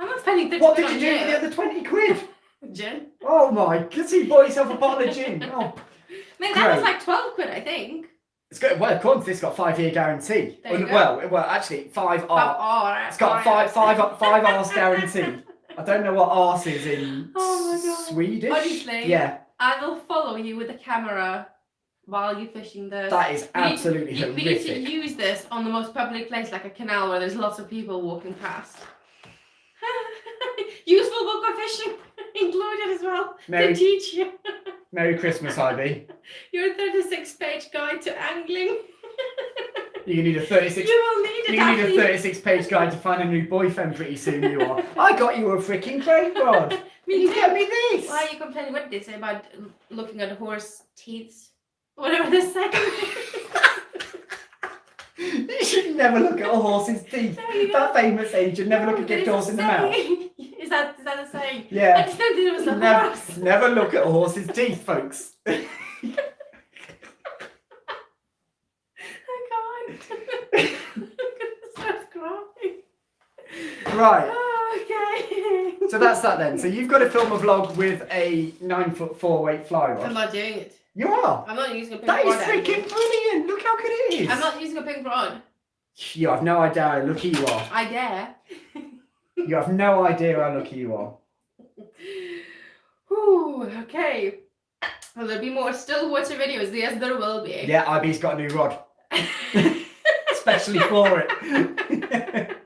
I'm not spending 30 What quid did on you do with the gin. other 20 quid? Gin? Oh my, because he bought yourself a bottle of gin. Oh, Man, that was Great. like 12 quid, I think. it's good. Well, according to this, it's got 5-year guarantee. There you go. Well, actually, 5 R. Oh, It's got five R's guarantee. I don't know what arse is in Oh my God. Swedish. Honestly. Yeah, I will follow you with the camera while you're fishing this. that is absolutely We need to horrific. use this on the most public place, like a canal where there's lots of people walking past. Useful book of fishing included as well Merry- to teach you Merry Christmas, IB. your 36-page guide to angling. You need a 36. You will need it. You need a Andy. 36-page guide to find a new boyfriend pretty soon. You are. I got you a freaking crane rod. Me You too. get me this. Why are you complaining? What did they say about looking at horse teeth? Whatever they say. You should never look at a horse's teeth. There you That go. famous saying, should never look a What gift is horse it in the mouth. saying? Is that a saying? I Yeah. just don't think it was the Never, horse. never look at a horse's teeth, folks. I can't. Start crying. Right. Oh, okay. So that's that then. So you've got to film a vlog with a 9'4" weight fly I'm rod. not doing it. You are. I'm not using a pink That is rod. Andy. freaking brilliant. Look how good it is. I'm not using a pink rod. You have no idea how lucky you are. I dare. You have no idea how lucky you are. Whew, okay. Will there be more Stillwater videos? Yes, there will be. Yeah, IB's got a new rod. Especially for it.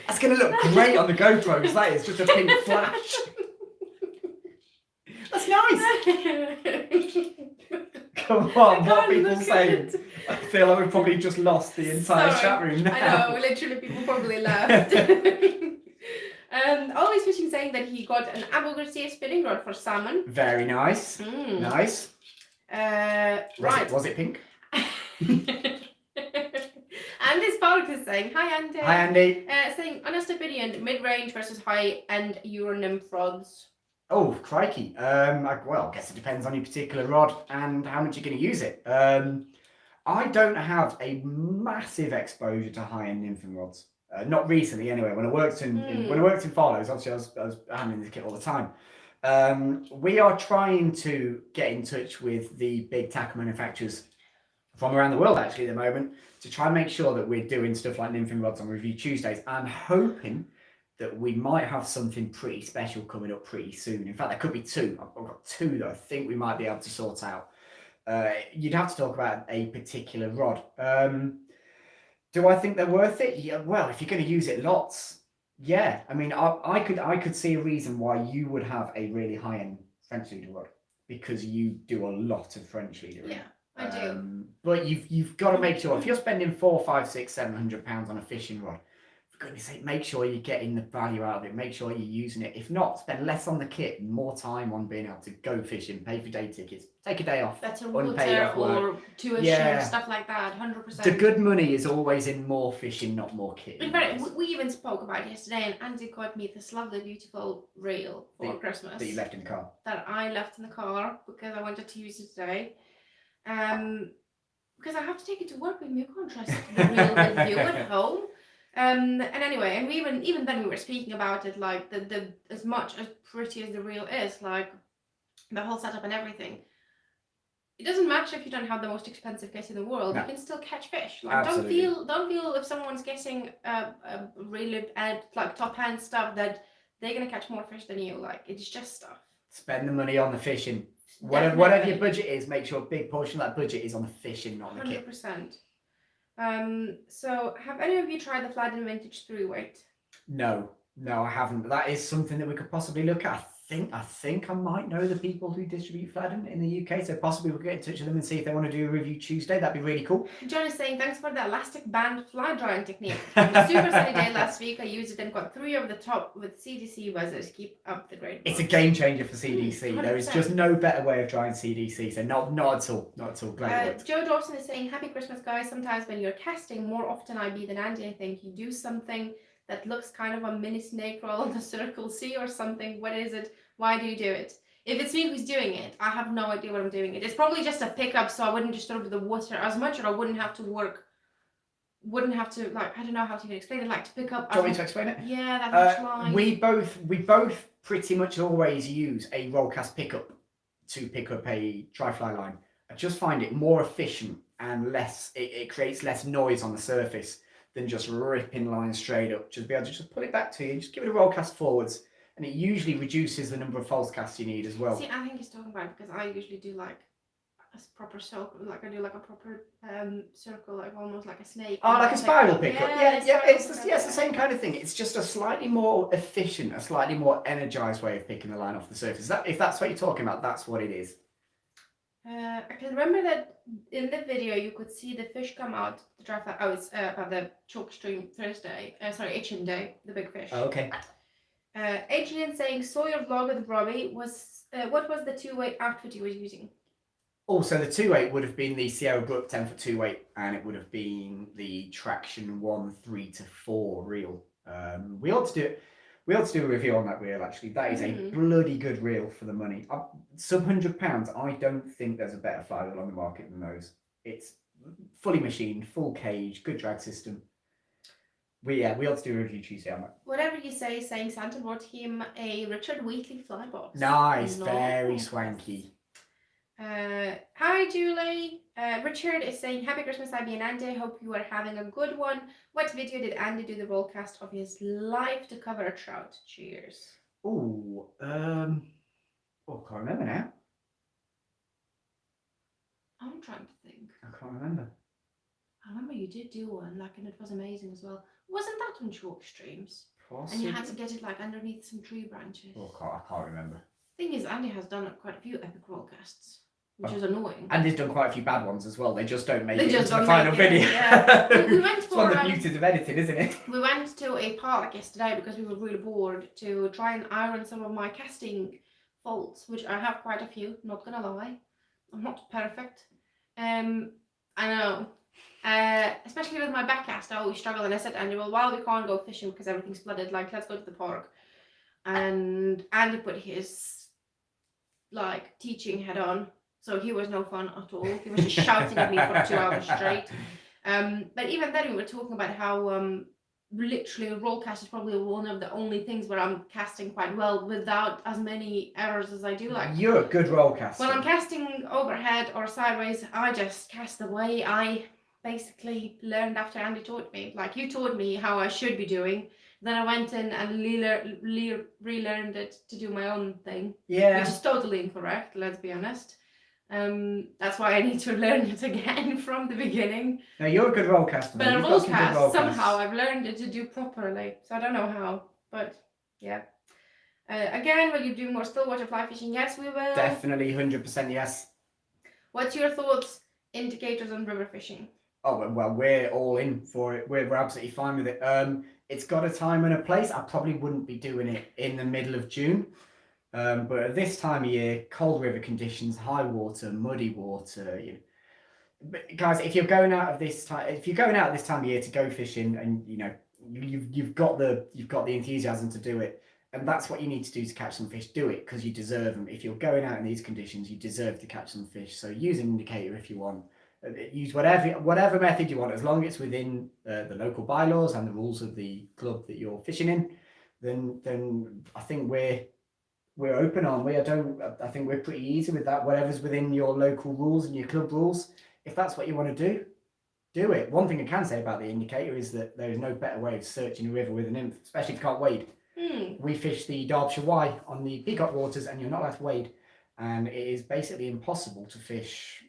That's going to look great on the GoPros. That is just a pink flash. That's nice. Come on, what are people saying? I feel like we've probably just lost the entire Sorry. chat room now. I know, literally people probably left. Always Fishing saying that he got an Abu Garcia spinning rod for salmon. Very nice. Mm. Nice. Right. Was it pink? Andy Sparks is saying, hi Andy. Hi, Andy. Saying, honest opinion, mid-range versus high-end Euro nymph rods. Oh, crikey. Well, I guess it depends on your particular rod and how much you're going to use it. I don't have a massive exposure to high-end nymphing rods. Not recently, anyway. When I worked in Farlows, obviously I was handling this kit all the time. We are trying to get in touch with the big tackle manufacturers from around the world, actually, at the moment, to try and make sure that we're doing stuff like nymphing rods on Review Tuesdays. I'm hoping that we might have something pretty special coming up pretty soon. In fact, there could be two. I've got two that I think we might be able to sort out. You'd have to talk about a particular rod. Do I think they're worth it? Yeah. Well, if you're going to use it lots, yeah. I mean, I could see a reason why you would have a really high-end French leader rod, because you do a lot of French leader. Yeah, I do. But you've got to make sure, if you're spending £400, £500, £600, £700 on a fishing rod, for goodness sake, make sure you're getting the value out of it. Make sure you're using it. If not, spend less on the kit and more time on being able to go fishing, pay for day tickets, take a day off, Better unpaid water off work. or tuition, stuff like that. 100%. The good money is always in more fishing, not more kit. In fact, we even spoke about it yesterday, and Andy got me this lovely, beautiful reel for Christmas that you left in the car. That I left in the car because I wanted to use it today. Because I have to take it to work with me. I can't trust the reel with you at home. And anyway, and we even then we were speaking about it, like the as much as pretty as the reel is, like the whole setup and everything. It doesn't matter if you don't have the most expensive kit in the world. No. You can still catch fish. Like Absolutely. don't feel if someone's getting a really like top end stuff that they're gonna catch more fish than you. Like, it's just stuff. Spend the money on the fishing. Whatever your budget is, make sure a big portion of that budget is on the fishing, not the kit. 100%. So have any of you tried the Fladden Vintage 3-weight? No, I haven't. That is something that we could possibly look at. I think I might know the people who distribute Fladden in the UK, so possibly we'll get in touch with them and see if they want to do a review Tuesday. That'd be really cool. John is saying, thanks for the elastic band fly drying technique. A super sunny day last week. I used it and got 3 over the top with CDC weathers. Keep up the great work. It's a game changer for CDC. 100%. There is just no better way of drying CDC, so not at all. Great. Joe Dawson is saying, happy Christmas, guys. Sometimes when you're casting, more often I be than Andy, I think you do something that looks kind of a mini snake roll on the Circle C or something. What is it? Why do you do it? If it's me who's doing it, I have no idea what I'm doing. It's probably just a pickup, so I wouldn't just throw to the water as much, or I wouldn't have to like, I don't know how to even explain it, like to pick up. Do you want me to explain it? Yeah, that much line. We both pretty much always use a roll cast pickup to pick up a tri-fly line. I just find it more efficient and it creates less noise on the surface than just ripping lines straight up. Just be able to just put it back to you, just give it a roll cast forwards. And it usually reduces the number of false casts you need as well. See, I think he's talking about it because I usually do like a proper circle, like I do like a proper circle, like almost like a snake. Oh, like a spiral pickup. Yeah. It's the Yeah. same kind of thing. It's just a slightly more efficient, a slightly more energized way of picking the line off the surface. If that's what you're talking about, that's what it is. I can remember that in the video you could see the fish come out the dry fly. Oh, it's about the chalk stream Thursday. HM day, the big fish. Oh, okay. Adrian saying, saw your vlog with Robbie. What was the 2-weight outfit you were using? Also, the 2-weight would have been the Sierra Brook 10-foot 2-weight, and it would have been the Traction 1 3-4 reel. We ought to do a review on that reel. Actually, that is a bloody good reel for the money. Sub £100. I don't think there's a better fly reel on the market than those. It's fully machined, full cage, good drag system. We ought to do a review Tuesday on that. Whatever you say, saying Santa brought him a Richard Wheatley fly box. Nice, very swanky. Hi Julie. Richard is saying, happy Christmas, Abby and Andy. Hope you are having a good one. What video did Andy do the rollcast of his life to cover a trout? Cheers. I can't remember now. I'm trying to think. I can't remember. I remember you did do one, like, and it was amazing as well. Wasn't that on chalk streams? Possibly. And you had to get it like underneath some tree branches. I can't remember. Thing is, Andy has done quite a few epic rollcasts, which is annoying. And he's done quite a few bad ones as well. They just don't make it into the final video. Yeah. we went It's for one of the beauties of editing, isn't it? We went to a park yesterday because we were really bored to try and iron some of my casting faults, which I have quite a few, not gonna lie. I'm not perfect. I know. Especially with my backcast, I always struggle. And I said to Andy, well, while we can't go fishing because everything's flooded, like, let's go to the park. And Andy put his, like, teaching head on. So he was no fun at all. He was just shouting at me for 2 hours straight. But even then, we were talking about how literally roll cast is probably one of the only things where I'm casting quite well without as many errors as I do. Like, you're a good roll caster. when I'm casting overhead or sideways, I just cast the way I basically learned after Andy taught me. Like, you taught me how I should be doing. Then I went in and relearned it to do my own thing. Yeah. Which is totally incorrect, let's be honest. That's why I need to learn it again from the beginning. No, you're a good roll caster. But a roll cast, somehow I've learned it to do properly. So I don't know how, but yeah. Again, will you do more Stillwater fly fishing? Yes, we will. Definitely, 100% yes. What's your thoughts, indicators on river fishing? Oh, well, we're all in for it. We're absolutely fine with it. It's got a time and a place. I probably wouldn't be doing it in the middle of June. But at this time of year, cold river conditions, high water, muddy water. But guys, if you're going out this time of year to go fishing, and you've got the enthusiasm to do it, and that's what you need to do to catch some fish. Do it because you deserve them. If you're going out in these conditions, you deserve to catch some fish. So use an indicator if you want. Use whatever method you want, as long as it's within the local bylaws and the rules of the club that you're fishing in. Then I think we're open, aren't we? I think we're pretty easy with that. Whatever's within your local rules and your club rules, if that's what you want to do it. One thing I can say about the indicator is that there is no better way of searching a river with a nymph, especially if you can't wade. We fish the Derbyshire Wye on the Peacock waters, and you're not allowed to wade, and it is basically impossible to fish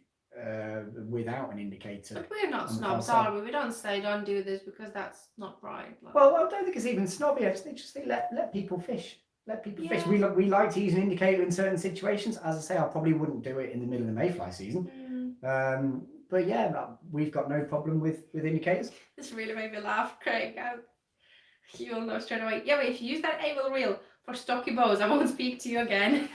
without an indicator. But we're not snobs, are we? We don't say don't do this because that's not right. Like, well, I don't think it's even snobby. I just think let people fish. Let people fish. We like to use an indicator in certain situations. As I say, I probably wouldn't do it in the middle of the mayfly season. But yeah, we've got no problem with indicators. This really made me laugh, Craig. You'll know straight away. Yeah, but if you use that able reel for stocky bows, I won't speak to you again.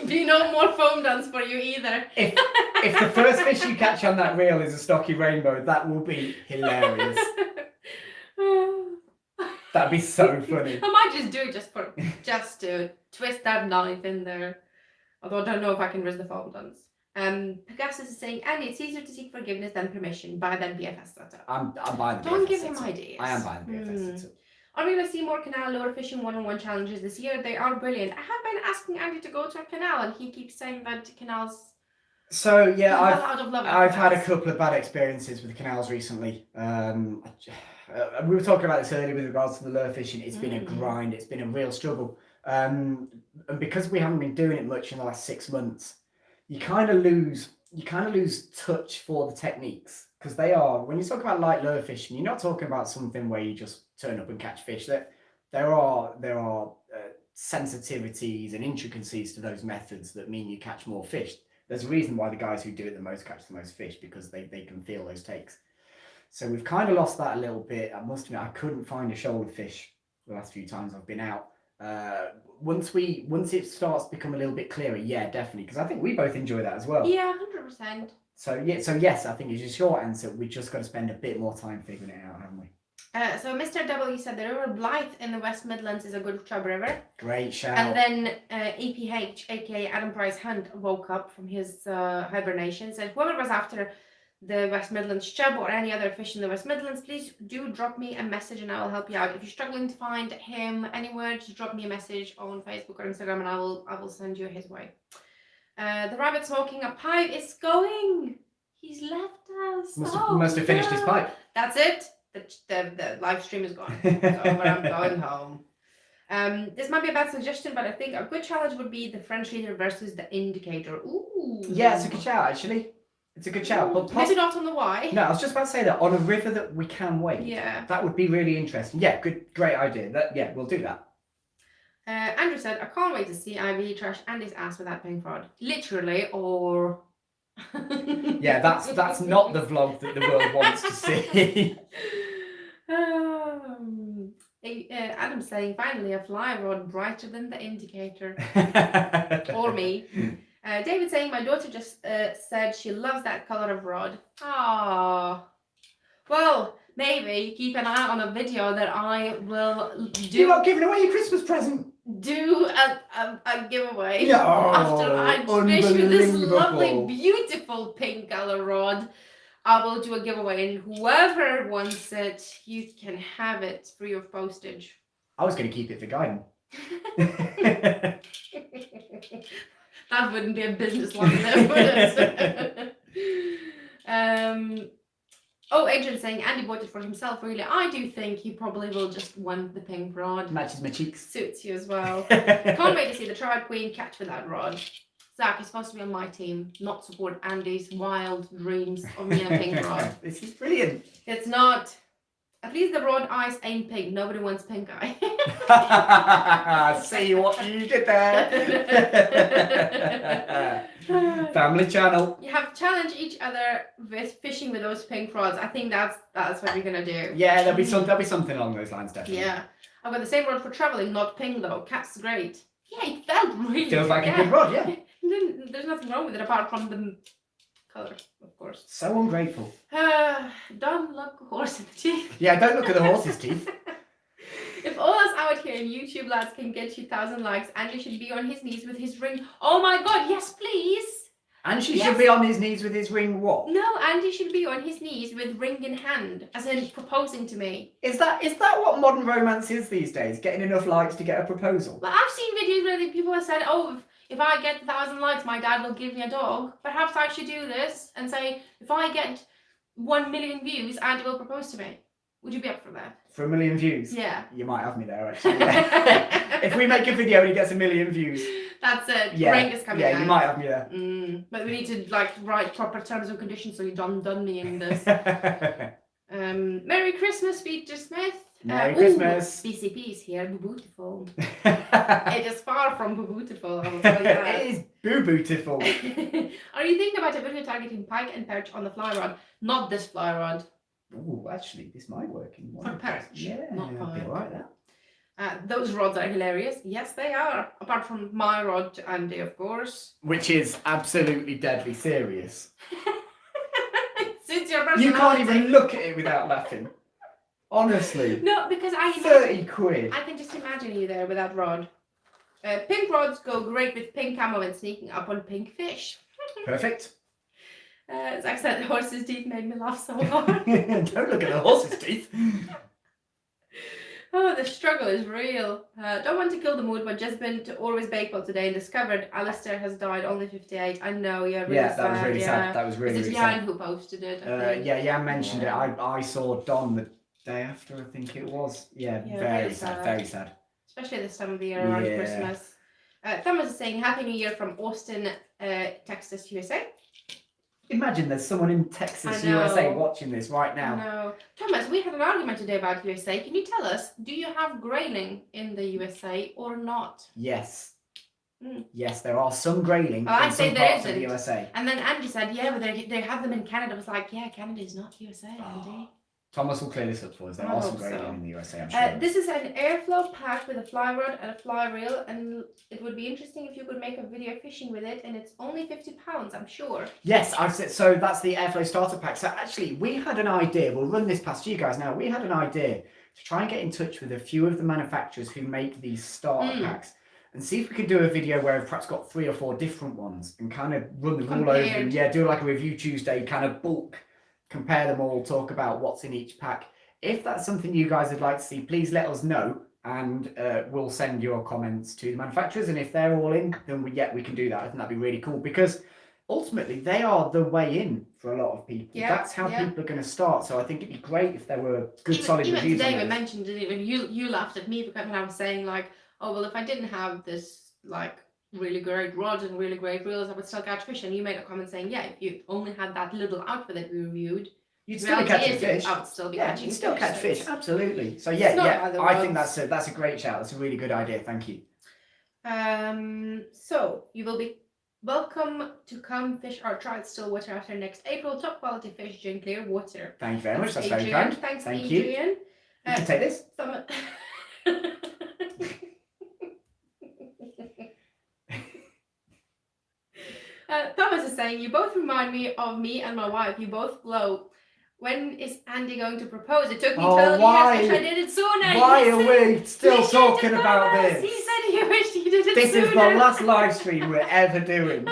Be no more foam dance for you either. If the first fish you catch on that reel is a stocky rainbow, that will be hilarious. That'd be so funny. I might just do it just to twist that knife in there. Although I don't know if I can risk the foam dance. Pegasus is saying, Andy, it's easier to seek forgiveness than permission. Buy that BFS setup. I'm buying the BFS. Don't give him ideas. I am buying the BFS setup. Are we going to see more canal lure fishing one-on-one challenges this year? They are brilliant. I have been asking Andy to go to a canal, and he keeps saying that canals. So yeah, I've had a couple of bad experiences with canals recently. We were talking about this earlier with regards to the lure fishing. It's been a grind. It's been a real struggle. And because we haven't been doing it much in the last 6 months, you kind of lose touch for the techniques, because they are, when you talk about light lure fishing, you're not talking about something where you just turn up and catch fish. There are sensitivities and intricacies to those methods that mean you catch more fish. There's a reason why the guys who do it the most catch the most fish, because they can feel those takes. So we've kind of lost that a little bit. I must admit, I couldn't find a shoulder fish the last few times I've been out. Once it starts to become a little bit clearer, yeah, definitely, because I think we both enjoy that as well. Yeah, 100%. So yes, I think it's a short answer. We just got to spend a bit more time figuring it out, haven't we? So Mr. W said the River Blythe in the West Midlands is a good chub river. Great shout. And then EPH, aka Adam Price Hunt, woke up from his hibernation, said, whoever was after the West Midlands chub or any other fish in the West Midlands, please do drop me a message and I will help you out. If you're struggling to find him anywhere, just drop me a message on Facebook or Instagram and I will send you his way. The rabbit smoking a pipe is going. He's left us. Must have finished his pipe. That's it. The live stream is gone. It's over. I'm going home. This might be a bad suggestion, but I think a good challenge would be the French leader versus the indicator. Ooh. Yeah, it's a good shout, actually. It's a good shout. But maybe not on the Y. No, I was just about to say that on a river that we can wade. Yeah. That would be really interesting. Yeah, great idea. We'll do that. Andrew said, I can't wait to see IV trash Andy's ass without paying for it. Literally, or... Yeah, that's not the vlog that the world wants to see. Adam's saying, finally, a fly rod brighter than the indicator. Or me. David saying, my daughter just said she loves that color of rod. Oh, well, maybe keep an eye on a video that I will do. You're not giving away your Christmas present. Do a giveaway No, after I fish with this lovely, unbelievable. beautiful pink color rod. I will do a giveaway, and whoever wants it, you can have it free of postage. I was going to keep it for Guidon. That wouldn't be a business line there, would it? Oh, Adrian saying Andy bought it for himself. Really, I do think he probably will just want the pink rod. Matches my cheeks. Suits you as well. Can't wait to see the Triad Queen catch with that rod. Zach is supposed to be on my team, not support Andy's wild dreams of me and a pink rod. This is brilliant. It's not. At least the rod eyes ain't pink. Nobody wants pink eye. See what you did there. Family channel. You have to challenge each other with fishing with those pink rods. I think that's what we're gonna do. Yeah, there'll be something along those lines, definitely. Yeah, I've got the same rod for traveling, not pink though. Cat's great. Yeah, it felt really. Feels like a good rod, yeah. There's nothing wrong with it apart from the color, of course. So ungrateful. Don't look a horse in the teeth. Yeah, don't look at the horse's teeth. If all us out here in YouTube lads can get you 1,000 likes, Andy should be on his knees with his ring. Oh my god, yes please. And she should be on his knees with his ring what? No, Andy should be on his knees with ring in hand, as in proposing to me. Is that what modern romance is these days? Getting enough likes to get a proposal? But I've seen videos where the people have said, oh, if I get 1,000 likes, my dad will give me a dog. Perhaps I should do this and say, if I get 1 million views, Andy will propose to me. Would you be up for that? For 1 million views? Yeah. You might have me there, actually. Yeah. If we make a video and he gets 1 million views. That's it. Yeah, Ring is coming out. you might have me there. But we need to write proper terms and conditions so you don't done me in this. Merry Christmas, Peter Smith. Merry Christmas. BCP is here. Boo-bootiful. It is far from boo-bootiful, I will tell you that. It is boo-bootiful. Are you thinking about a video targeting pike and perch on the fly rod? Not this fly rod. Oh, actually, this might work in one. For perch, Yeah, not I'll be pike. alright there. Those rods are hilarious. Yes, they are. Apart from my rod to Andy, of course. Which is absolutely deadly serious. Suits your personality. You can't even look at it without laughing. Honestly. No, because I 30 quid. I can just imagine you there with that rod. Pink rods go great with pink camo and sneaking up on pink fish. Perfect. Zach said horse's teeth made me laugh so hard. Don't look at the horse's teeth. Oh, the struggle is real. Don't want to kill the mood, but just been to Always Bakewell today and discovered Alistair has died, only 58. I know, yeah, really Yeah, sad. that was really sad. That was really, Was it really Jan sad. who posted it? I think? Yeah, Jan mentioned Yeah. it. I saw Don the day after, I think it was. Yeah, Yeah, very very sad, sad. very sad. Especially this time of the year around Yeah. Christmas. Thomas is saying Happy New Year from Austin, Texas, USA. Imagine there's someone in Texas, I know. USA watching this right now. No. Thomas, we had an argument today about USA. Can you tell us, do you have grayling in the USA or not? Yes. Mm. Yes, there are some grayling Well, I'd in say some there parts of the isn't. USA. And then Andy said, yeah, but they have them in Canada. I was like, yeah, Canada is not USA, Andy. Thomas will clear this up for us. There I are some hope grayling so. in the USA, I'm sure. This is an airflow pack with a fly rod and a fly reel, and it would be interesting if you could make a video fishing with it, and it's only £50, I'm sure. Yes, I've said so. That's the Airflow Starter Pack. So actually, we had an idea. We'll run this past you guys now. We had an idea to try and get in touch with a few of the manufacturers who make these starter packs, and see if we could do a video where we've perhaps got 3 or 4 different ones and kind of run them all over. And yeah, do like a review Tuesday, kind of bulk, compare them all, talk about what's in each pack. If that's something you guys would like to see, please let us know, and we'll send your comments to the manufacturers. And if they're all in, then we can do that. I think that'd be really cool, because ultimately they are the way in for a lot of people. Yeah, That's how people are going to start. So I think it'd be great if there were good, solid even reviews. Today on we those. mentioned it, and you laughed at me because when I was saying like, oh well, if I didn't have this like really great rods and really great reels, I would still catch fish. And you made a comment saying, yeah, if you only had that little outfit that we reviewed, you'd still be catching fish. I would still be Yeah, catching you'd still fish. catch so fish. it's- Absolutely. So it's yeah, not by the I think rods. that's a great shout. That's a really good idea. Thank you. So you will be welcome to come fish our tried Stillwater after next April. Top quality fish in clear water. Thank you very much. That's Adrian. very kind. Thanks, Thank you. Adrian. You can take this. Some... saying, you both remind me of me and my wife. You both glow. When is Andy going to propose? It took me 12 years. Wish I did it sooner. Why are we still talking about this? He said he wished he did it This sooner. is the last live stream we're ever doing.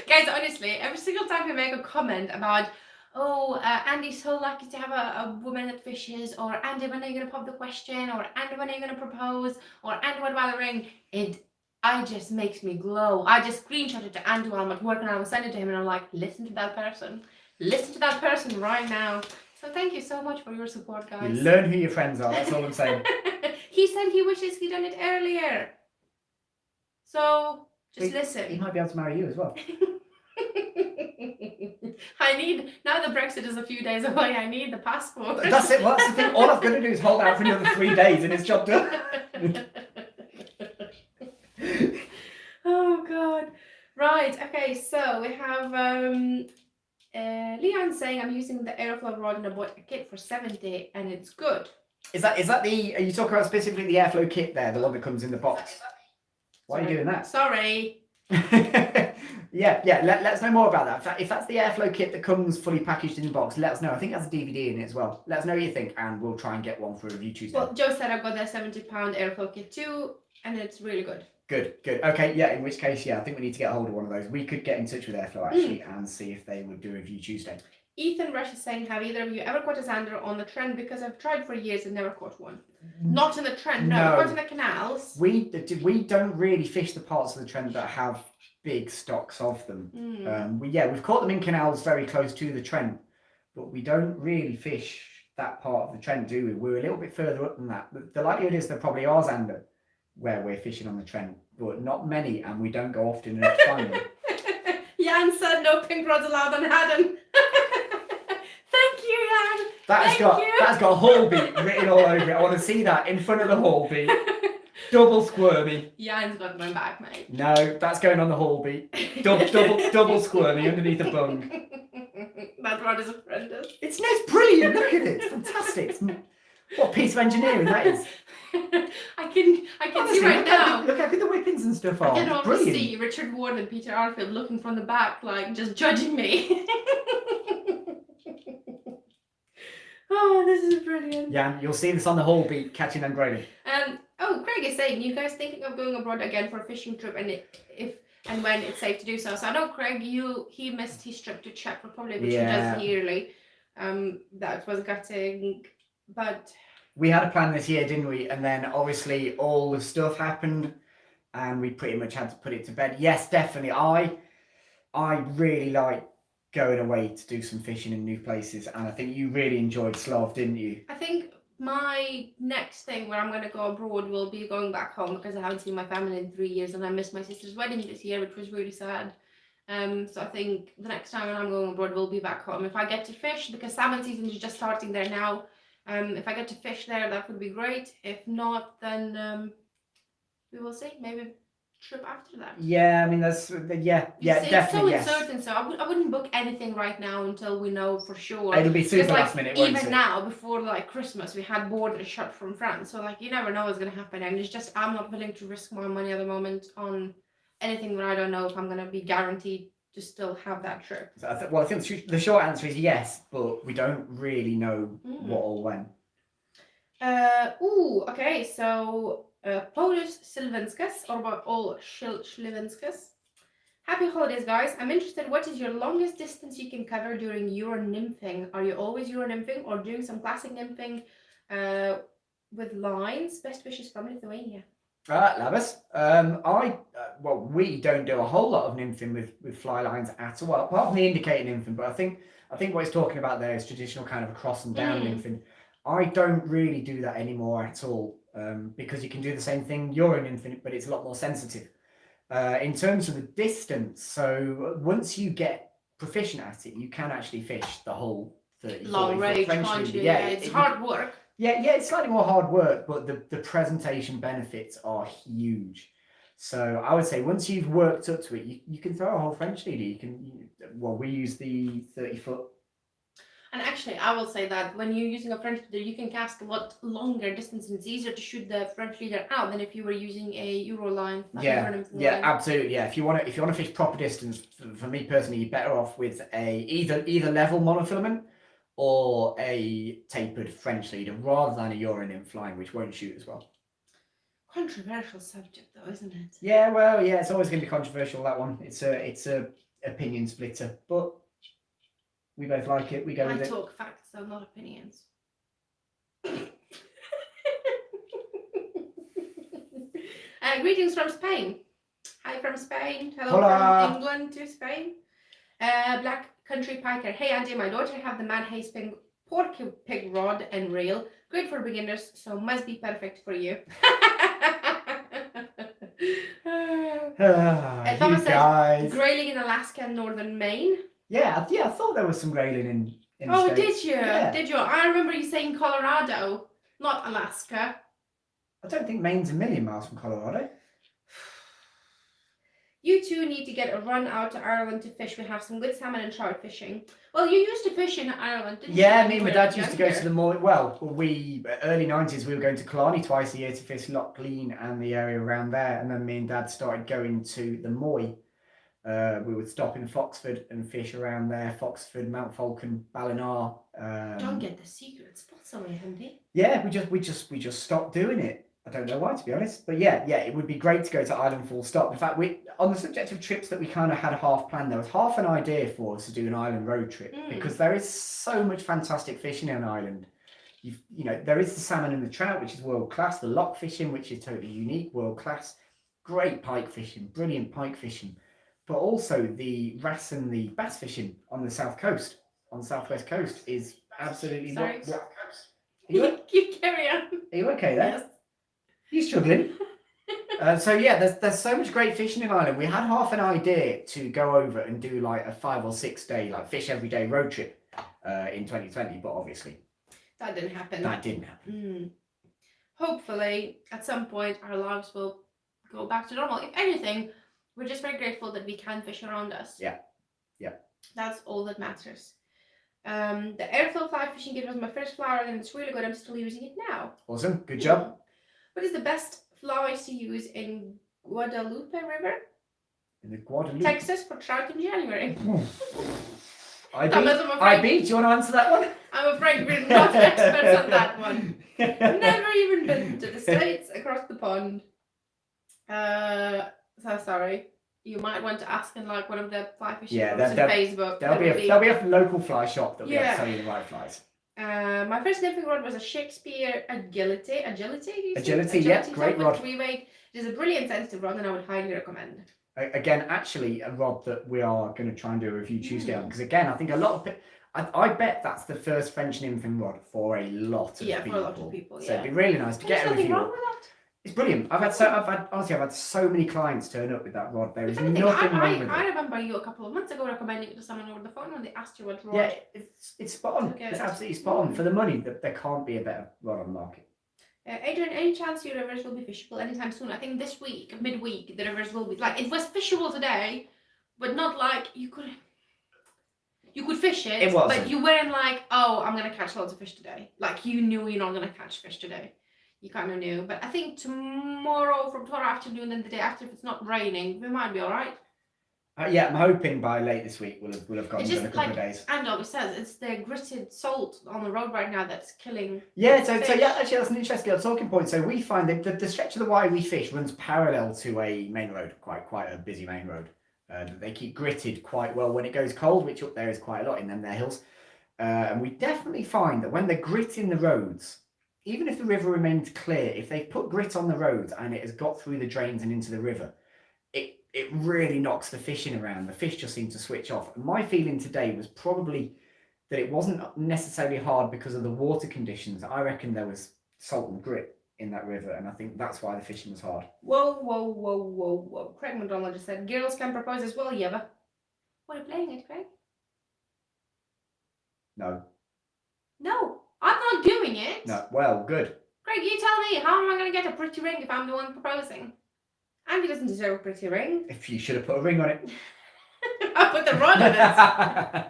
Guys, honestly, every single time we make a comment about, oh, Andy's so lucky to have a woman that fishes, or Andy, when are you going to pop the question, or Andy, when are you going to propose, or Andy, what about the ring? I just makes me glow. I just screenshot it to Andy while I'm at work, and I will send it to him, and I'm like, listen to that person. Listen to that person right now. So thank you so much for your support, guys. You learn who your friends are, that's all I'm saying. He said he wishes he'd done it earlier. So just listen. He might be able to marry you as well. I need, now that Brexit is a few days away, I need the passport. That's it. Well, that's the thing. All I've got to do is hold out for another 3 days and it's job done. Oh God. Right. Okay. So we have Leon saying, I'm using the airflow rod and I bought a kit for 70 and it's good. Is that the? Are you talking about specifically the airflow kit there, the one that comes in the box? Why are you doing that? Sorry. yeah. Let us know more about that. If that's the airflow kit that comes fully packaged in the box, let us know. I think that's a DVD in it as well. Let us know what you think, and we'll try and get one for review Tuesday. Well, Joe said I got that £70 airflow kit too, and it's really good. Good. Okay, yeah, in which case, yeah, I think we need to get a hold of one of those. We could get in touch with Airflow, actually, and see if they would do a review Tuesday. Ethan Rush is saying, have either of you ever caught a zander on the trend? Because I've tried for years and never caught one. Not in the trend, no. Caught in the canals. We don't really fish the parts of the trend that have big stocks of them. We've caught them in canals very close to the trend, but we don't really fish that part of the trend, do we? We're a little bit further up than that. The likelihood is there probably are zander where we're fishing on the trend, but not many, and we don't go often enough to find them. Jan said no pink rods allowed on Haddon. Thank you, Jan. That's got Hall beat written all over it. I want to see that in front of the Hall beat. Double squirmy. Jan's got my back, mate. No, that's going on the Hall beat. Double squirmy underneath the bung. That rod is horrendous. It's brilliant. Look at it. It's fantastic. What a piece of engineering that is. I can Honestly, see right now. Look how good the whippings and stuff are. I can almost brilliant. see Richard Ward and Peter Arfield looking from the back, like just judging me. Oh, this is brilliant. Yeah, you'll see this on the Hall beat, catching and grading. Craig is saying, you guys thinking of going abroad again for a fishing trip, and if and when it's safe to do so. So I know Craig, he missed his trip to Czech Republic, which he does yearly. That was gutting, but we had a plan this year, didn't we? And then obviously all the stuff happened, and we pretty much had to put it to bed. Yes, definitely. I really like going away to do some fishing in new places, and I think you really enjoyed Slav, didn't you? I think my next thing where I'm going to go abroad will be going back home, because I haven't seen my family in 3 years, and I missed my sister's wedding this year, which was really sad. So I think the next time when I'm going abroad will be back home. If I get to fish, because salmon season is just starting there now, if I get to fish there, that would be great. If not, then we will see. Maybe trip after that. Yeah, I mean, definitely. It's so uncertain, so I wouldn't book anything right now until we know for sure. It'll be super last minute, won't it? Even now, before like Christmas, we had borders shut from France, so like you never know what's gonna happen, and it's just I'm not willing to risk my money at the moment on anything when I don't know if I'm gonna be guaranteed to still have that trip. So I think the short answer is yes, but we don't really know what or when. Okay, so Polish Sylwenskas, or about all Sylwenskas. Happy holidays, guys. I'm interested, what is your longest distance you can cover during Euro nymphing? Are you always Euro nymphing or doing some classic nymphing with lines? Best wishes from Lithuania. Labus. We don't do a whole lot of nymphing with fly lines at all, apart from the indicator nymphing, but I think what he's talking about there is traditional kind of across and down nymphing. I don't really do that anymore at all, because you can do the same thing Euro nymphing, but it's a lot more sensitive. In terms of the distance, so once you get proficient at it, you can actually fish the whole 30, long range, can't you? Yeah, it's hard work. Yeah, it's slightly more hard work, but the presentation benefits are huge. So I would say once you've worked up to it, you can throw a whole French leader. We use the 30-foot. And actually, I will say that when you're using a French leader, you can cast a lot longer distance, and it's easier to shoot the French leader out than if you were using a Euro line. Yeah, absolutely. Yeah, if you want to fish proper distance, for me personally, you're better off with a either level monofilament or a tapered French leader rather than a Euro nymph flying, which won't shoot as well. Controversial subject, though, isn't it? Yeah, well, yeah, it's always going to be controversial, that one. It's a opinion splitter, but we both like it. We go with it. I talk facts, though, not opinions. Greetings from Spain. Hi from Spain. Hello from England to Spain. Black Country Piker. Hey Andy, my daughter have the Mad Haze pork pig rod and reel. Great for beginners, so must be perfect for you. Thomas said, grayling in Alaska and northern Maine. Yeah, I thought there was some grayling in Oh, the States. did you? Yeah. Did you? I remember you saying Colorado, not Alaska. I don't think Maine's a million miles from Colorado. You two need to get a run out to Ireland to fish. We have some good salmon and trout fishing. Well, you used to fish in Ireland, didn't you? Yeah, me and my dad used to go to the Moy. Well, early 90s, we were going to Killarney twice a year to fish Loch Lean and the area around there. And then me and dad started going to the Moy. We would stop in Foxford and fish around there. Foxford, Mount Falcon, Ballinar. Don't get the secret spots away, Andy. Yeah, we just stopped doing it. I don't know why, to be honest, but yeah, it would be great to go to Ireland full stop. In fact, on the subject of trips that we kind of had half planned, there was half an idea for us to do an Ireland road trip because there is so much fantastic fishing in Ireland. There is the salmon and the trout, which is world class. The loch fishing, which is totally unique, world class. Great pike fishing, brilliant pike fishing, but also the wrasse and the bass fishing on the south coast, on the southwest coast, is absolutely. Sorry. You carry on. Are you okay there? Yes. You struggling? So yeah, there's so much great fishing in Ireland. We had half an idea to go over and do like a 5 or 6 day fish every day road trip in 2020, but obviously that didn't happen. Hopefully, at some point, our lives will go back to normal. If anything, we're just very grateful that we can fish around us. Yeah. That's all that matters. The airfill fly fishing kit was my first flower, and it's really good. I'm still using it now. Awesome, good job. What is the best flowers to use in Guadalupe River? In the Guadalupe? Texas for trout in January. IB, do you want to answer that one? I'm afraid we're not experts on that one. Never even been to the States across the pond. So sorry. You might want to ask in one of the fly fishing groups on Facebook. There'll be a local fly shop that'll be able to tell you the right flies. My first nymphing rod was a Shakespeare Agility. Agility, yeah, great rod. It is a brilliant sensitive rod, and I would highly recommend. Again, actually, a rod that we are going to try and do a review Tuesday on, because again, I think a lot of people, I bet that's the first French nymphing rod for a lot of people. Yeah, for a lot of people. So it'd be really nice to get a review. There's nothing wrong with that. It's brilliant. I've had so many clients turn up with that rod. There is nothing wrong with it. I remember you a couple of months ago recommending it to someone over the phone when they asked you what rod. Yeah, it's spot on. It's absolutely spot on. For the money, there can't be a better rod on the market. Adrian, any chance your rivers will be fishable anytime soon? I think this week, midweek, the rivers will be it was fishable today, but not you could fish it. It wasn't. But you weren't oh, I'm gonna catch lots of fish today. You knew you're not gonna catch fish today. You kind of knew, but I think tomorrow afternoon and the day after, if it's not raining, we might be all right. Yeah, I'm hoping by late this week we'll have gone in a couple of days. And always says it's the gritted salt on the road right now that's killing. Yeah, so yeah, actually that's an interesting talking point. So we find that the stretch of the Wye we fish runs parallel to a main road, quite a busy main road. They keep gritted quite well when it goes cold, which up there is quite a lot in them there hills. And we definitely find that when they're gritting the roads, even if the river remains clear, if they've put grit on the roads and it has got through the drains and into the river, it really knocks the fishing around. The fish just seem to switch off. And my feeling today was probably that it wasn't necessarily hard because of the water conditions. I reckon there was salt and grit in that river, and I think that's why the fishing was hard. Whoa. Craig McDonald just said, girls can propose as well, yeah. What are you playing it, Craig? No. No. I'm not doing it. No, well, good. Greg, you tell me, how am I going to get a pretty ring if I'm the one proposing? Andy doesn't deserve a pretty ring. If you should have put a ring on it. I put the rod on it.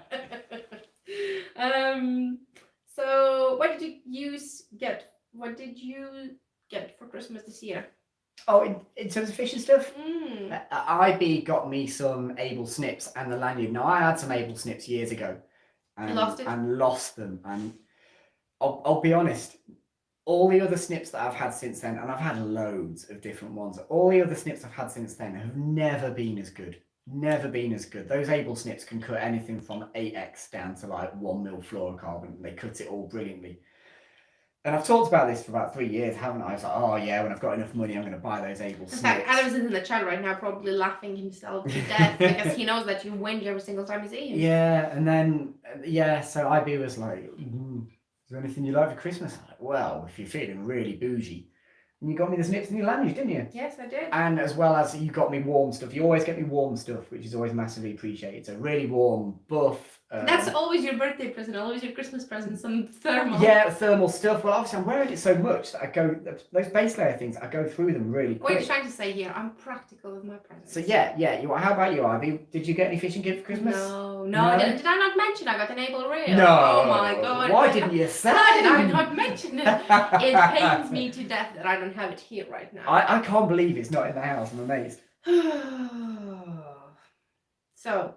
So what did you get? What did you get for Christmas this year? Oh, in terms of fishing stuff, Mm. IB got me some able snips and the lanyard. Now I had some able snips years ago, You lost it? and lost them. And I'll be honest, all the other snips that I've had since then, and I've had loads of different ones. All the other snips I've had since then have never been as good. Never been as good. Those able snips can cut anything from 8x down to like 1 mil fluorocarbon. They cut it all brilliantly. And I've talked about this for about 3 years, haven't I? I was like, oh yeah, when I've got enough money, I'm going to buy those able In snips. fact, Adam's in the chat right now, probably laughing himself to death because he knows that you whinge every single time you see him. Yeah, and then so IB was like, is there anything you like for Christmas? I'm like, well, if you're feeling really bougie, and you got me the snips and your lanyard, didn't you? Yes, I did. And as well as you got me warm stuff. You always get me warm stuff, which is always massively appreciated. So really warm buff. That's always your birthday present, always your Christmas present, some thermal. Yeah, thermal stuff. Well, obviously I'm wearing it so much that I go, those base layer things, I go through them really quick. What are you trying to say here? I'm practical with my presents. So yeah. How about you, Ivy? Did you get any fishing gift for Christmas? No. Did I not mention I got an able reel? No. Oh my god. Why didn't you say? Why did I not mention it? It pains me to death that I don't have it here right now. I can't believe it's not in the house. I'm amazed. So,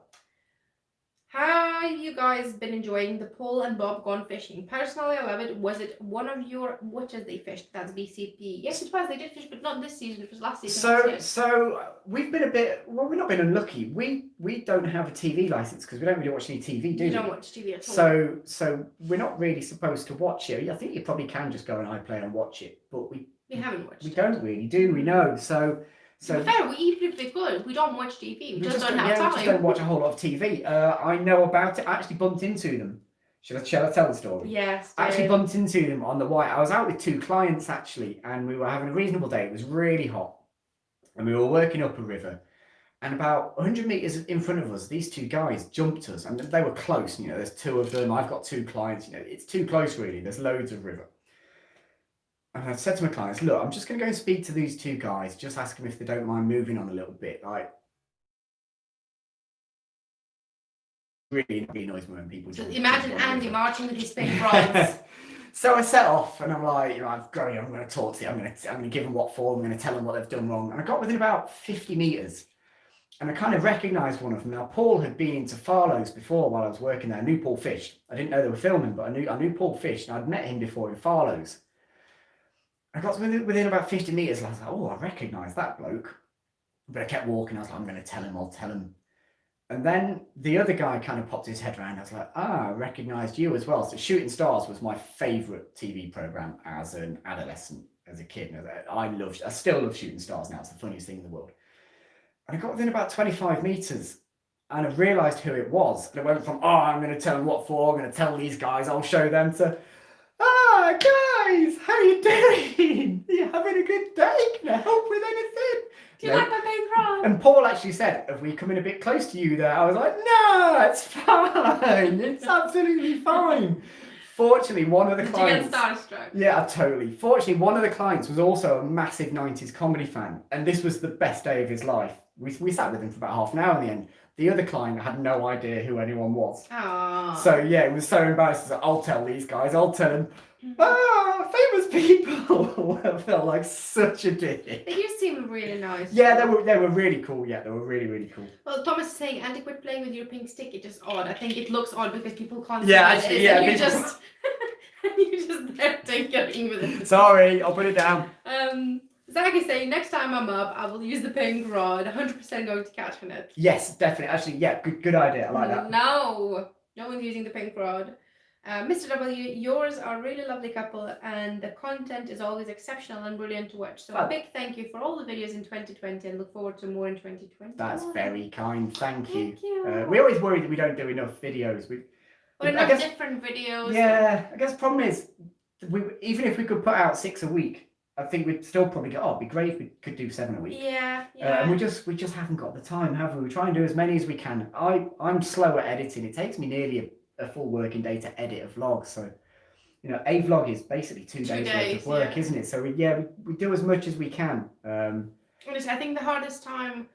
how have you guys been enjoying the Paul and Bob gone fishing? Personally, I love it. Was it one of your watches they fished? That's BCP. Yes, it was. They did fish, but not this season. It was last season. So we've been a bit. Well, we've not been unlucky. We don't have a TV license because we don't really watch any TV, do we? You don't watch TV at all. So we're not really supposed to watch it. I think you probably can just go on iPlayer and watch it, but we haven't watched. We don't really, do we? No. So. To be fair, even if we could, we don't watch TV. We just don't have time. We just don't watch a whole lot of TV. I know about it. I actually bumped into them. Shall I tell the story? Yes. I actually bumped into them on the white. I was out with 2 clients actually, and we were having a reasonable day. It was really hot, and we were working up a river. And about 100 meters in front of us, these 2 guys jumped us, and they were close. You know, there's 2 of them. I've got 2 clients. You know, it's too close really. There's loads of river. And I said to my clients, look, I'm just going to go and speak to these 2 guys, just ask them if they don't mind moving on a little bit. Like, really annoys me when people just imagine Andy marching with his big rods. So I set off and I'm like, you know, I'm going to talk to you. I'm going to give them what for. I'm going to tell them what they've done wrong. And I got within about 50 meters and I kind of recognized one of them. Now, Paul had been into Farlow's before while I was working there. I knew Paul fished. I didn't know they were filming, but I knew Paul fished and I'd met him before in Farlow's. I got within about 50 meters and I was like, oh, I recognise that bloke. But I kept walking. I was like, I'm going to tell him. I'll tell him. And then the other guy kind of popped his head around. I was like, I recognised you as well. So Shooting Stars was my favourite TV programme as an adolescent, as a kid. I still love Shooting Stars now. It's the funniest thing in the world. And I got within about 25 metres and I realised who it was. And it went from, I'm going to tell them what for. I'm going to tell these guys. I'll show them to... guys, how you doing? Are you having a good day? Can I help with anything? Do you like my big rod? And Paul actually said, have we come in a bit close to you there? I was like, no, it's fine. It's absolutely fine. Fortunately, one of the clients... Did you get starstruck? Yeah, totally. Fortunately, one of the clients was also a massive 90s comedy fan. And this was the best day of his life. We sat with him for about half an hour in the end. The other client had no idea who anyone was. Aww. So yeah, it was so embarrassing. I'll tell these guys, I'll tell them. Famous people. I felt like such a dick. They used to seem really nice. Yeah, they were really cool. Yeah, they were really, really cool. Well, Thomas is saying, Andy, quit playing with your pink stick. It's just odd. I think it looks odd because people can't see actually, it. You just there tinkering with it. Sorry, I'll put it down. Zach is saying, next time I'm up, I will use the pink rod. 100% going to catch on it. Yes, definitely. Actually, yeah, good idea. I like that. No one's using the pink rod. Mr. W, yours are a really lovely couple and the content is always exceptional and brilliant to watch. So a big thank you for all the videos in 2020 and look forward to more in 2020. That's very kind. Thank you. Thank you. We always worry that we don't do enough videos. Different videos. Yeah, I guess the problem is, even if we could put out 6 a week, I think we'd still probably go, it'd be great if we could do 7 a week. Yeah. And we just haven't got the time, have we? We try and do as many as we can. I'm slow at editing. It takes me nearly a full working day to edit a vlog. So, you know, a vlog is basically 2 days worth of work, isn't it? So we do as much as we can. Honestly, I think the hardest time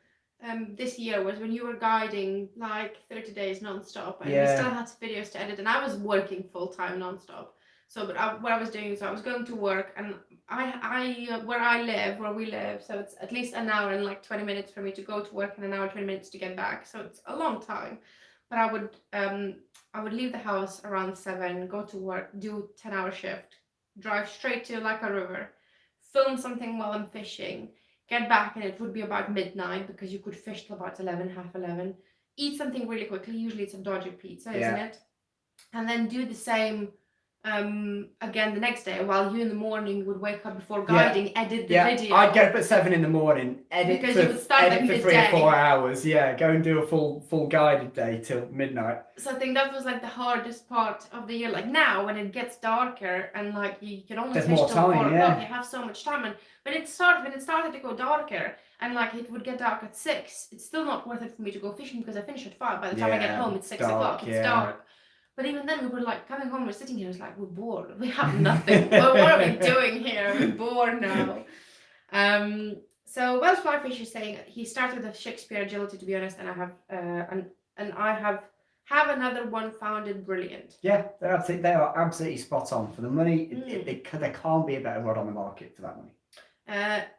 this year was when you were guiding like 30 days non-stop, and we Yeah. still had videos to edit, and I was working full-time non-stop. So, but what I was doing is I was going to work, and where we live, so it's at least an hour and like 20 minutes for me to go to work and an hour 20 minutes to get back. So it's a long time. But I would leave the house around 7, go to work, do 10-hour shift, drive straight to like a river, film something while I'm fishing, get back, and it would be about midnight because you could fish till about 11, half 11, eat something really quickly, usually it's a Dodger pizza, isn't it? And then do the same again the next day, while you in the morning would wake up before guiding, edit the video. I'd get up at 7 in the morning, edit Because for, you would start edit at for 3 or midday. 4 hours, go and do a full guided day till midnight. So I think that was like the hardest part of the year. Like now when it gets darker and like you can only There's fish more till time, 4 o'clock, yeah. you have so much time. And when it started to go darker and like it would get dark at 6, it's still not worth it for me to go fishing because I finish at 5. By the time I get home, it's 6 o'clock. It's dark. But even then, we were like coming home, we're sitting here, it's like we're bored. We have nothing. What are we doing here? We're bored now. So Welsh Flyfish is saying he started the Shakespeare agility, to be honest, and I have and I have another one founded brilliant. Yeah, they are absolutely spot on for the money. There can't be a better rod on the market for that money.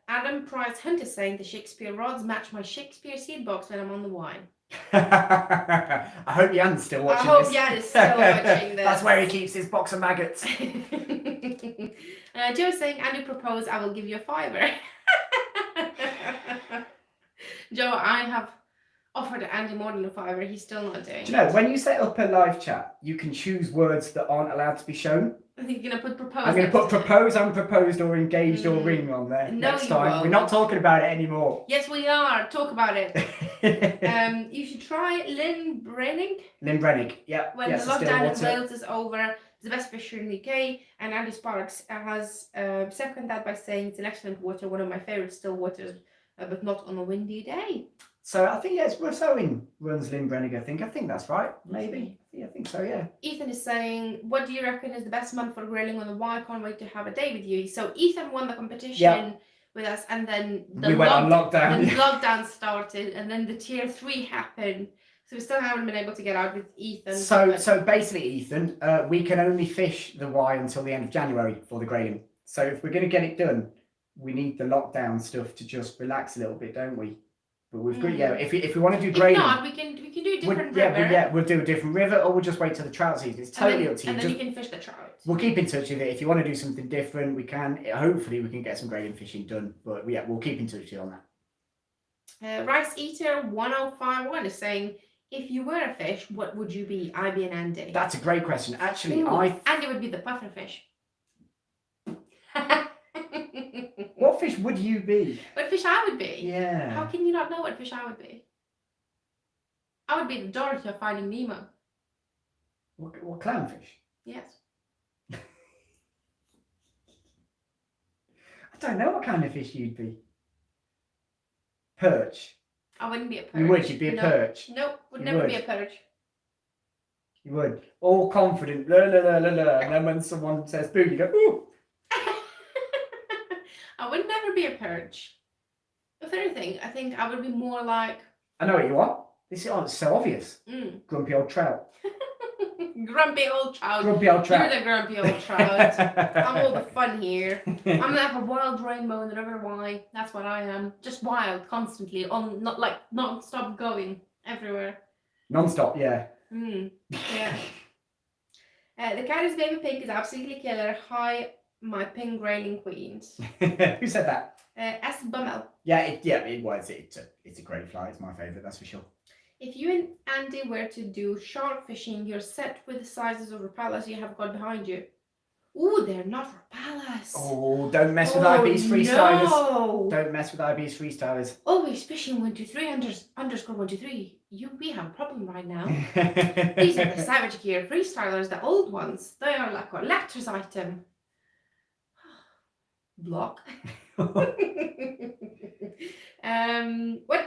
Adam Price Hunt is saying the Shakespeare rods match my Shakespeare seed box when I'm on the wine. I hope Jan's still watching this. I hope Jan is still watching this. That's where he keeps his box of maggots. Joe's saying, Andy proposed, I will give you a $5. Joe, I have offered Andy more than a $5. He's still not doing it. Do you know, when you set up a live chat, you can choose words that aren't allowed to be shown. I think you're going to put propose. I'm going to put propose, unproposed, or engaged, or ring on there next time. Won't. We're not talking about it anymore. Yes, we are. Talk about it. You should try Lynn Brennig. Lynn Brennig, yeah. When the lockdown in Wales is over, the best fisher in the UK, and Andy Sparks has seconded that by saying it's an excellent water, one of my favourite still waters, but not on a windy day. So I think, yes, Russ Owen runs Lynn Brennig, I think that's right, maybe. Yeah, I think so, yeah. Ethan is saying, what do you reckon is the best month for grilling on the Y? Can't wait to have a day with you. So Ethan won the competition with us, and then we went on lockdown. Then lockdown started, and then the tier 3 happened. So we still haven't been able to get out with Ethan. So basically, Ethan, we can only fish the Y until the end of January for the grading. So if we're going to get it done, we need the lockdown stuff to just relax a little bit, don't we? But we've got if we want to do grading, if not, we can do a different river. We'll do a different river, or we'll just wait till the trout season. It's totally up to you. And then you can fish the trout. We'll keep in touch with it. If you want to do something different, we can. Hopefully, we can get some grading fishing done. But we'll keep in touch with you on that. Rice Eater 1051 is saying, if you were a fish, what would you be? I'd be an Andy. That's a great question. Actually, Andy would be the puffer fish. What fish would you be? What fish I would be? Yeah. How can you not know what fish I would be? I would be the Dorothy of Finding Nemo. What clownfish? Yes. I don't know what kind of fish you'd be. Perch. I wouldn't be a perch. You would? You'd be a perch? Nope, would never be a perch. You would. All confident. La la la la la. And then when someone says boo, you go, ooh. I would never be a perch. If anything, I think I would be more like... I know what you are. This is so obvious. Grumpy old trout. Grumpy old trout. Grumpy old trout. You're the grumpy old trout. I'm all the fun here. I'm like a wild rainbow in the River Wye. That's what I am. Just wild, constantly, non-stop going everywhere. Non-stop, yeah. Yeah. The Caddis Baby Pink is absolutely killer. Hi, my pink grayling queens. Who said that? S. Bummel. Yeah, it was. It's a great fly. It's my favourite, that's for sure. If you and Andy were to do shark fishing, you're set with the sizes of Rapalas you have got behind you. Ooh, they're not Rapalas. Oh, don't mess with IB's freestylers. No. Don't mess with IB's freestylers. Always fishing 123 _ 123. We have a problem right now. These are the Savage Gear freestylers, the old ones. They are like a collector's item. Block. What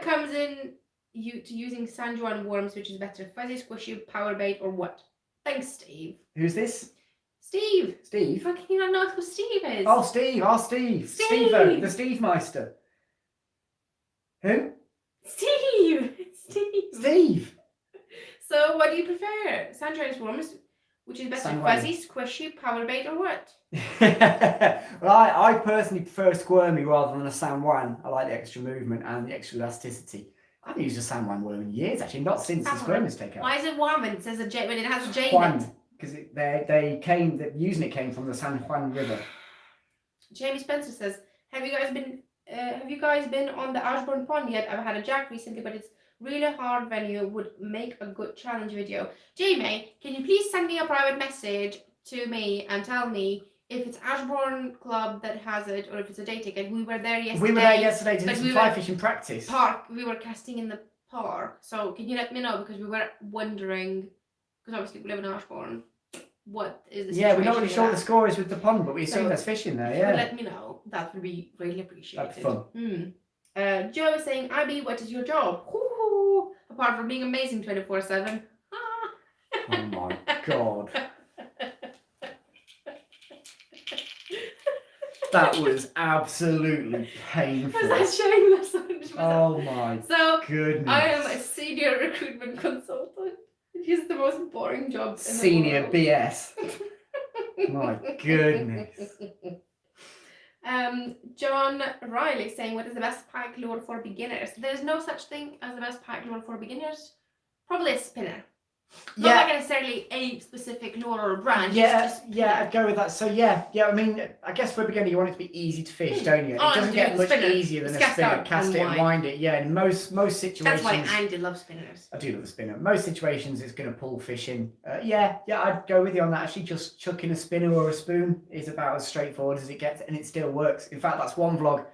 comes in to using San Juan worms, which is better, fuzzy, squishy, power bait, or what? Thanks, Steve. Who's this? Steve. Steve? How can you not know who Steve is? Oh, Steve. Steve. Steve-o, the Steve Meister. Who? Steve! Steve! So, what do you prefer? Sun transformers, which is better, Sun fuzzy, squishy, power bait, or what? Well, I personally prefer a squirmy rather than a San Juan. I like the extra movement and the extra elasticity. I haven't used a San Juan worm in years, actually, not since the San Juan. squirmers take out. Why is it warm when it says a J when it has a J in it? Juan, because using it came from the San Juan River. Jamie Spencer says, have you guys been on the Ashbourne Pond yet? I've had a jack recently, but it's really hard venue, would make a good challenge video. Jamie, can you please send me a private message to me and tell me if it's Ashbourne Club that has it or if it's a day ticket? We were there yesterday. We were there yesterday to do some fly fishing practice. We were casting in the park. So can you let me know, because we were wondering, because obviously we live in Ashbourne, what is the situation? Yeah, we're not really sure what the score is with the pond, but we assume there's fishing there, yeah. Let me know. That would be really appreciated. That'd be fun. Joe is saying, IB, what is your job? Hoo-hoo. Apart from being amazing 24/7. Oh my god. That was absolutely painful. Was that shameless? Oh my goodness. I am a senior recruitment consultant. It is the most boring job in Senior the world. BS. My goodness. John Riley saying, what is the best pike lure for beginners? There's no such thing as the best pike lure for beginners. Probably a spinner. Not like necessarily a specific lure or a brand. Yeah, I'd go with that. So yeah, I mean, I guess for a beginner you want it to be easy to fish, don't you? It doesn't get much easier than a spinner. Cast it and wind it. Yeah, in most situations. That's why Andy loves spinners. I do love a spinner. Most situations it's going to pull fish in. Yeah, I'd go with you on that. Actually, just chucking a spinner or a spoon is about as straightforward as it gets, and it still works. In fact, that's one vlog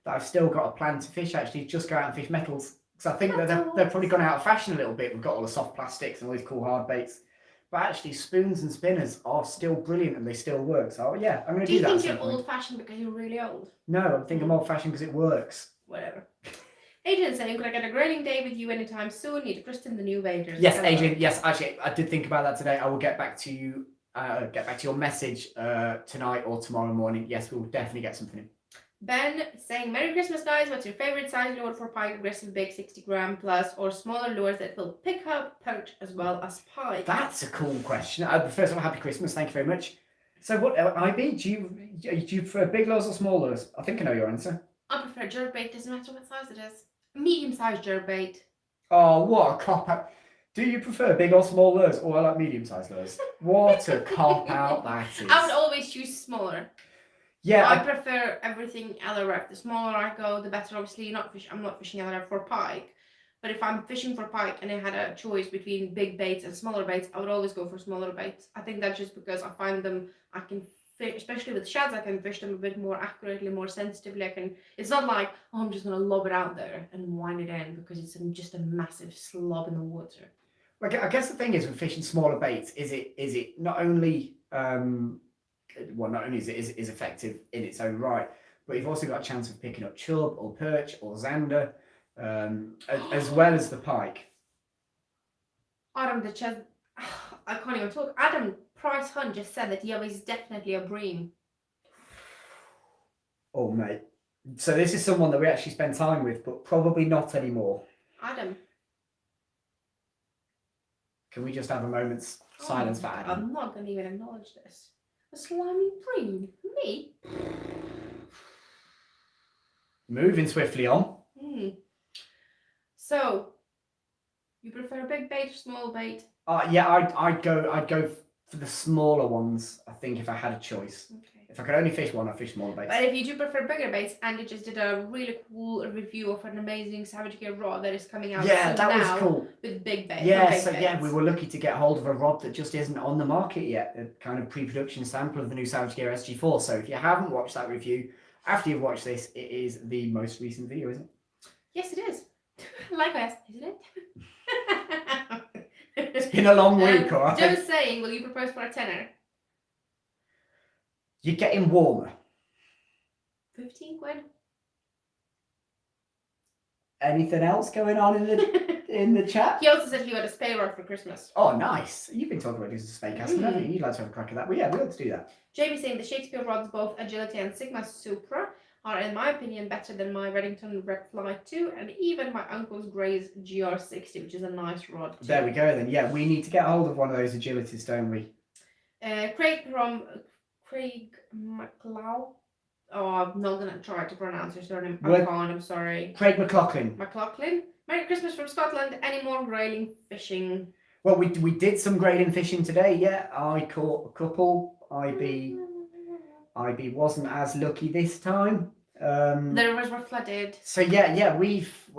that I've still got a plan to fish. Actually, just go out and fish metals. Because I think that they've probably gone out of fashion a little bit. We've got all the soft plastics and all these cool hard baits. But actually, spoons and spinners are still brilliant and they still work. So yeah, I'm going to do that. Do you think you're old-fashioned because you're really old? No, I think I'm old-fashioned because it works. Whatever. Adrian saying, could I get a grilling day with you anytime soon? Need to christen the new waders. Yes, Adrian. Yes, actually, I did think about that today. I will get back to you. Get back to your message tonight or tomorrow morning. Yes, we will definitely get something in. Ben saying, Merry Christmas, guys. What's your favorite size lure for pike? Aggressive, big, 60 gram plus, or smaller lures that will pick up perch as well as pike? That's a cool question. First of all, happy Christmas. Thank you very much. So, what IB? Do you prefer big lures or small lures? I think I know your answer. I prefer jerkbait. Doesn't matter what size it is. Medium-sized jerkbait. Oh, what a cop out! Do you prefer big or small lures? Or I like medium-sized lures. What a cop out that is. I would always choose smaller. Yeah, I prefer everything LRF. The smaller I go, the better. Obviously, I'm not fishing LRF for pike, but if I'm fishing for pike and I had a choice between big baits and smaller baits, I would always go for smaller baits. I think that's just because I find them, I can fish, especially with shads, I can fish them a bit more accurately, more sensitively. It's not like, oh, I'm just gonna lob it out there and wind it in, because it's just a massive slob in the water. I guess the thing is with fishing smaller baits, is it not only not only is it effective in its own right, but you've also got a chance of picking up chub or perch or zander, as well as the pike. Adam I can't even talk. Adam Price Hunt just said that yeah, he's definitely a bream. Oh mate, so this is someone that we actually spend time with, but probably not anymore. Adam, can we just have a moment's silence for Adam? I'm not going to even acknowledge this. A slimy bream? Me? Moving swiftly on. So, you prefer a big bait or small bait? Yeah, I'd go for the smaller ones, I think, if I had a choice. Okay. If I could only fish one, I'd fish smaller baits. But if you do prefer bigger baits, Andy just did a really cool review of an amazing Savage Gear rod that is coming out that was cool. With big baits. Yeah, we were lucky to get hold of a rod that just isn't on the market yet, a kind of pre-production sample of the new Savage Gear SG4. So if you haven't watched that review, after you've watched this, it is the most recent video, isn't it? Yes, it is. Likewise, isn't it? It's been a long week, all right? Joe's saying, will you propose for a tenner? You're getting warmer. 15 quid. Anything else going on in the chat? He also said he got a spay rod for Christmas. Oh, nice. You've been talking about doing some spay casting, haven't you? You'd like to have a crack at that. Well, yeah, we ought to do that. Jamie saying the Shakespeare rods, both Agility and Sigma Supra, are, in my opinion, better than my Reddington Red Fly 2 and even my uncle's Gray's GR60, which is a nice rod too. There we go then. Yeah, we need to get hold of one of those agilities, don't we? Craig McLeod. Oh, I'm not gonna try to pronounce your surname. I can't. I'm sorry. Craig McLaughlin. Merry Christmas from Scotland. Any more grayling fishing? Well, we did some grayling fishing today. Yeah, I caught a couple. IB wasn't as lucky this time. The rivers were flooded. So yeah,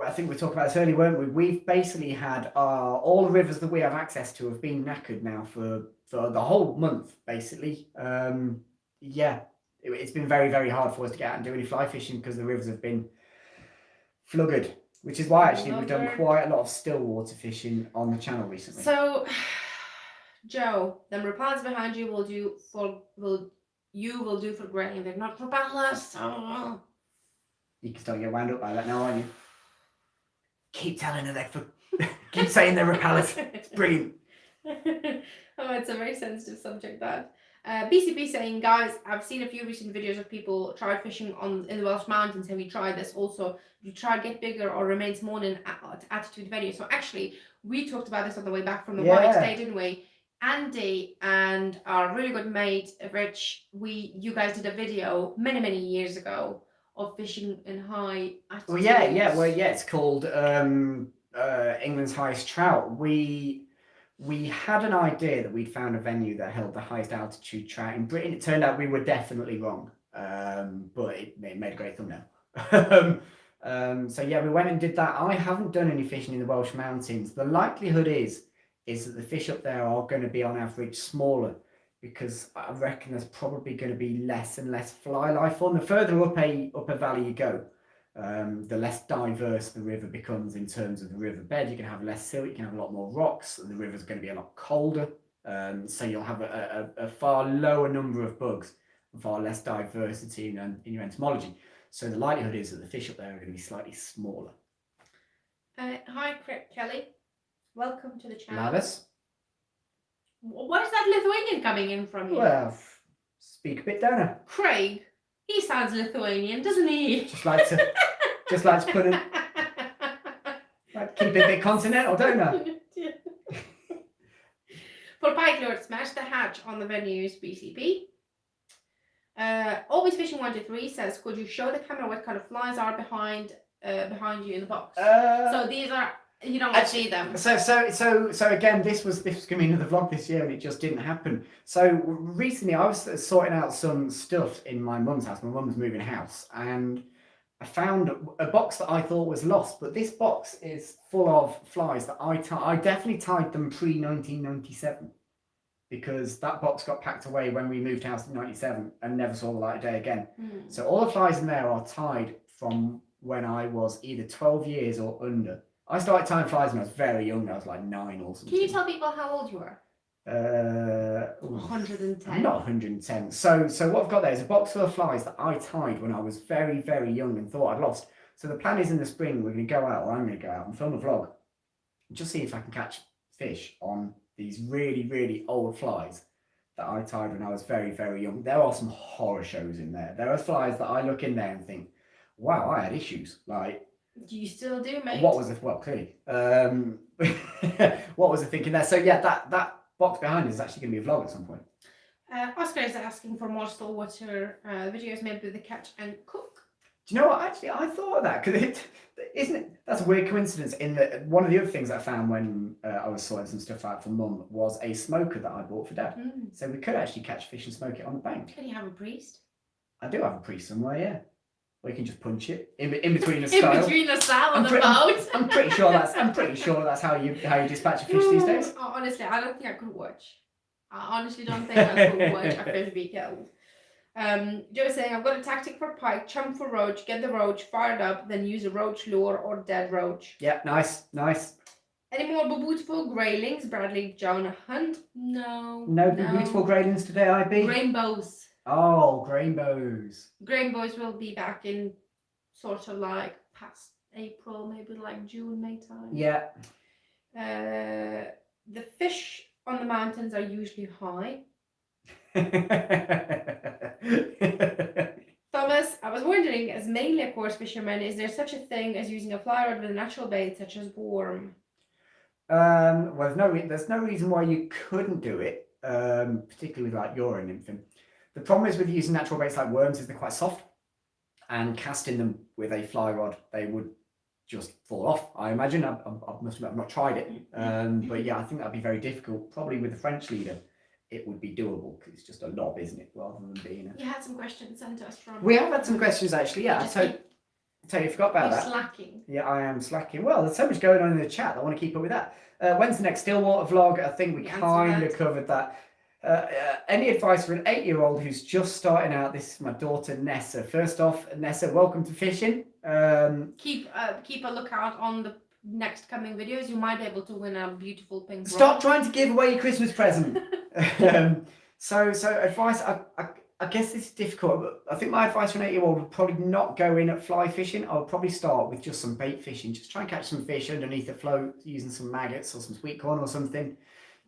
I think we talked about this earlier, weren't we? We've basically had all the rivers that we have access to have been knackered now for the whole month, basically. Yeah, it's been very, very hard for us to get out and do any fly fishing because the rivers have been flooded, which is why actually we've done quite a lot of Stillwater fishing on the channel recently. So, Joe, the repellents behind you will do for grayling. They're not propellers. Oh. You can start getting wound up by that now, aren't you? Keep telling her that. Keep saying they're repellers. It's brilliant. Oh, it's a very sensitive subject, that. BCP saying, guys, I've seen a few recent videos of people tried fishing in the Welsh mountains. Have you tried this? Also, you try to get bigger or remain small in attitude venue. So actually, we talked about this on the way back from the White today, didn't we? Andy and our really good mate Rich, you guys did a video many years ago of fishing in high altitudes. Well, it's called England's Highest Trout. We had an idea that we'd found a venue that held the highest altitude trout in Britain. It turned out we were definitely wrong, but it made a great thumbnail. So yeah, we went and did that. I haven't done any fishing in the Welsh mountains. The likelihood is that the fish up there are going to be on average smaller, because I reckon there's probably going to be less and less fly life on. The further up a valley you go, the less diverse the river becomes in terms of the riverbed. You can have less silt, you can have a lot more rocks, and the river's going to be a lot colder. So you'll have a far lower number of bugs, and far less diversity in your entomology. So the likelihood is that the fish up there are going to be slightly smaller. Hi, Kelly. Welcome to the channel. Lavis. What is that Lithuanian coming in from here? Well, speak a bit, don't I? Craig. He sounds Lithuanian, doesn't he? Just like to put it, keep it a bit continental, don't I? For Pike Lord, smash the hatch on the venues, BCP. Always Fishing 123 says, could you show the camera what kind of flies are behind you in the box? So these are, you don't see them. So again, this was going to be another vlog this year, and it just didn't happen. So recently I was sorting out some stuff in my mum's house. My mum's moving house, and I found a box that I thought was lost, but this box is full of flies that I definitely tied them pre-1997, because that box got packed away when we moved house in 97 and never saw the light of day again. So all the flies in there are tied from when I was either 12 years or under. I started tying flies when I was very young. I was like 9 or something. Can you tell people how old you were? 110. I'm not 110. So what I've got there is a box full of flies that I tied when I was very, very young and thought I'd lost. So the plan is in the spring we're going to go out, or I'm going to go out and film a vlog, just see if I can catch fish on these really, really old flies that I tied when I was very, very young. There are some horror shows in there. There are flies that I look in there and think, wow, I had issues. Like, you still do, mate. What was it? Well, clearly. What was I thinking there? So yeah, that box behind is actually going to be a vlog at some point. Oscar is asking for more Stillwater videos, maybe with the catch and cook. Do you know what? Actually, I thought of that, because that's a weird coincidence. In that, one of the other things I found when I was sorting some stuff out for Mum was a smoker that I bought for Dad. So we could actually catch fish and smoke it on the bank. Can you have a priest? I do have a priest somewhere, yeah. Or you can just punch it in between the style. In between the style and the boat. I'm pretty sure that's how you dispatch a fish these days. Honestly, I don't think I could watch. I honestly don't think I could watch a fish be killed. Joe is saying, I've got a tactic for pike, chum for roach, get the roach fired up, then use a roach lure or dead roach. Yeah, nice. Any more beautiful graylings? Bradley John Hunt? No. No beautiful graylings today, IB? Rainbows. Oh, rainbows. Rainbows will be back in sort of like past April, maybe like June, May time. Yeah. The fish on the mountains are usually high. Thomas I was wondering, as mainly a course fisherman, is there such a thing as using a fly rod with a natural bait such as worm? Well, there's no reason why you couldn't do it, particularly with like your nymphing. The problem is with using natural baits like worms is they're quite soft, and casting them with a fly rod, they would just fall off. I imagine. I must admit, I've not tried it, but yeah, I think that'd be very difficult. Probably with the French leader, it would be doable because it's just a lob, isn't it, rather than being a... You had some questions sent to us from... We have had some questions actually. Yeah, totally forgot about that. Slacking. Yeah, I am slacking. Well, there's so much going on in the chat. I want to keep up with that. When's the next Stillwater vlog? I think we kind of covered that. Any advice for an 8-year-old who's just starting out? This is my daughter Nessa. First off, Nessa, welcome to fishing. Keep a lookout on the next coming videos. You might be able to win a beautiful pink rod. Stop trying to give away your Christmas present. So advice. I guess this is difficult, but I think my advice for an 8-year-old would probably not go in at fly fishing. I would probably start with just some bait fishing. Just try and catch some fish underneath the float using some maggots or some sweet corn or something.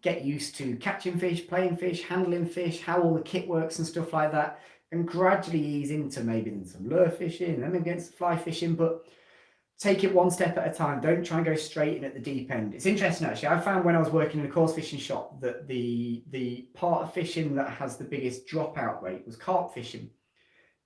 Get used to catching fish, playing fish, handling fish, how all the kit works and stuff like that, and gradually ease into maybe some lure fishing and then against fly fishing, but take it one step at a time. Don't try and go straight in at the deep end. It's interesting actually. I found when I was working in a coarse fishing shop that the part of fishing that has the biggest dropout rate was carp fishing,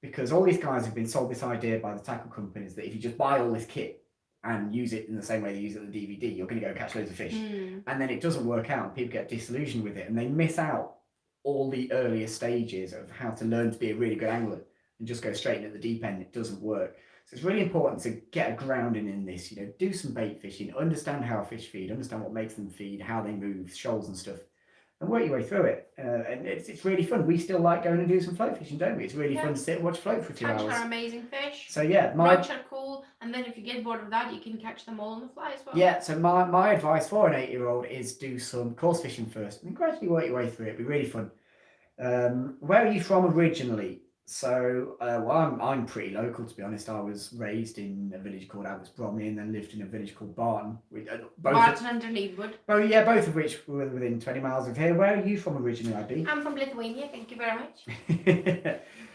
because all these guys have been sold this idea by the tackle companies that if you just buy all this kit and use it in the same way they use it on the DVD, you're going to go catch loads of fish. And then it doesn't work out. People get disillusioned with it and they miss out all the earlier stages of how to learn to be a really good angler and just go straight in at the deep end. It doesn't work. So it's really important to get a grounding in this, you know, do some bait fishing, understand how fish feed, understand what makes them feed, how they move, shoals and stuff, and work your way through it. And it's really fun. We still like going and do some float fishing, don't we? It's really fun to sit and watch float for 2 hours. Catch our amazing fish. So yeah, roach are cool, and then if you get bored of that, you can catch them all on the fly as well. Yeah, so my advice for an 8-year-old is do some coarse fishing first and gradually work your way through it. It'll be really fun. Where are you from originally? So, well, I'm pretty local, to be honest. I was raised in a village called Abbots Bromley and then lived in a village called Barton. Barton and Needwood. Oh, yeah, both of which were within 20 miles of here. Where are you from originally, Abby? I'm from Lithuania, thank you very much.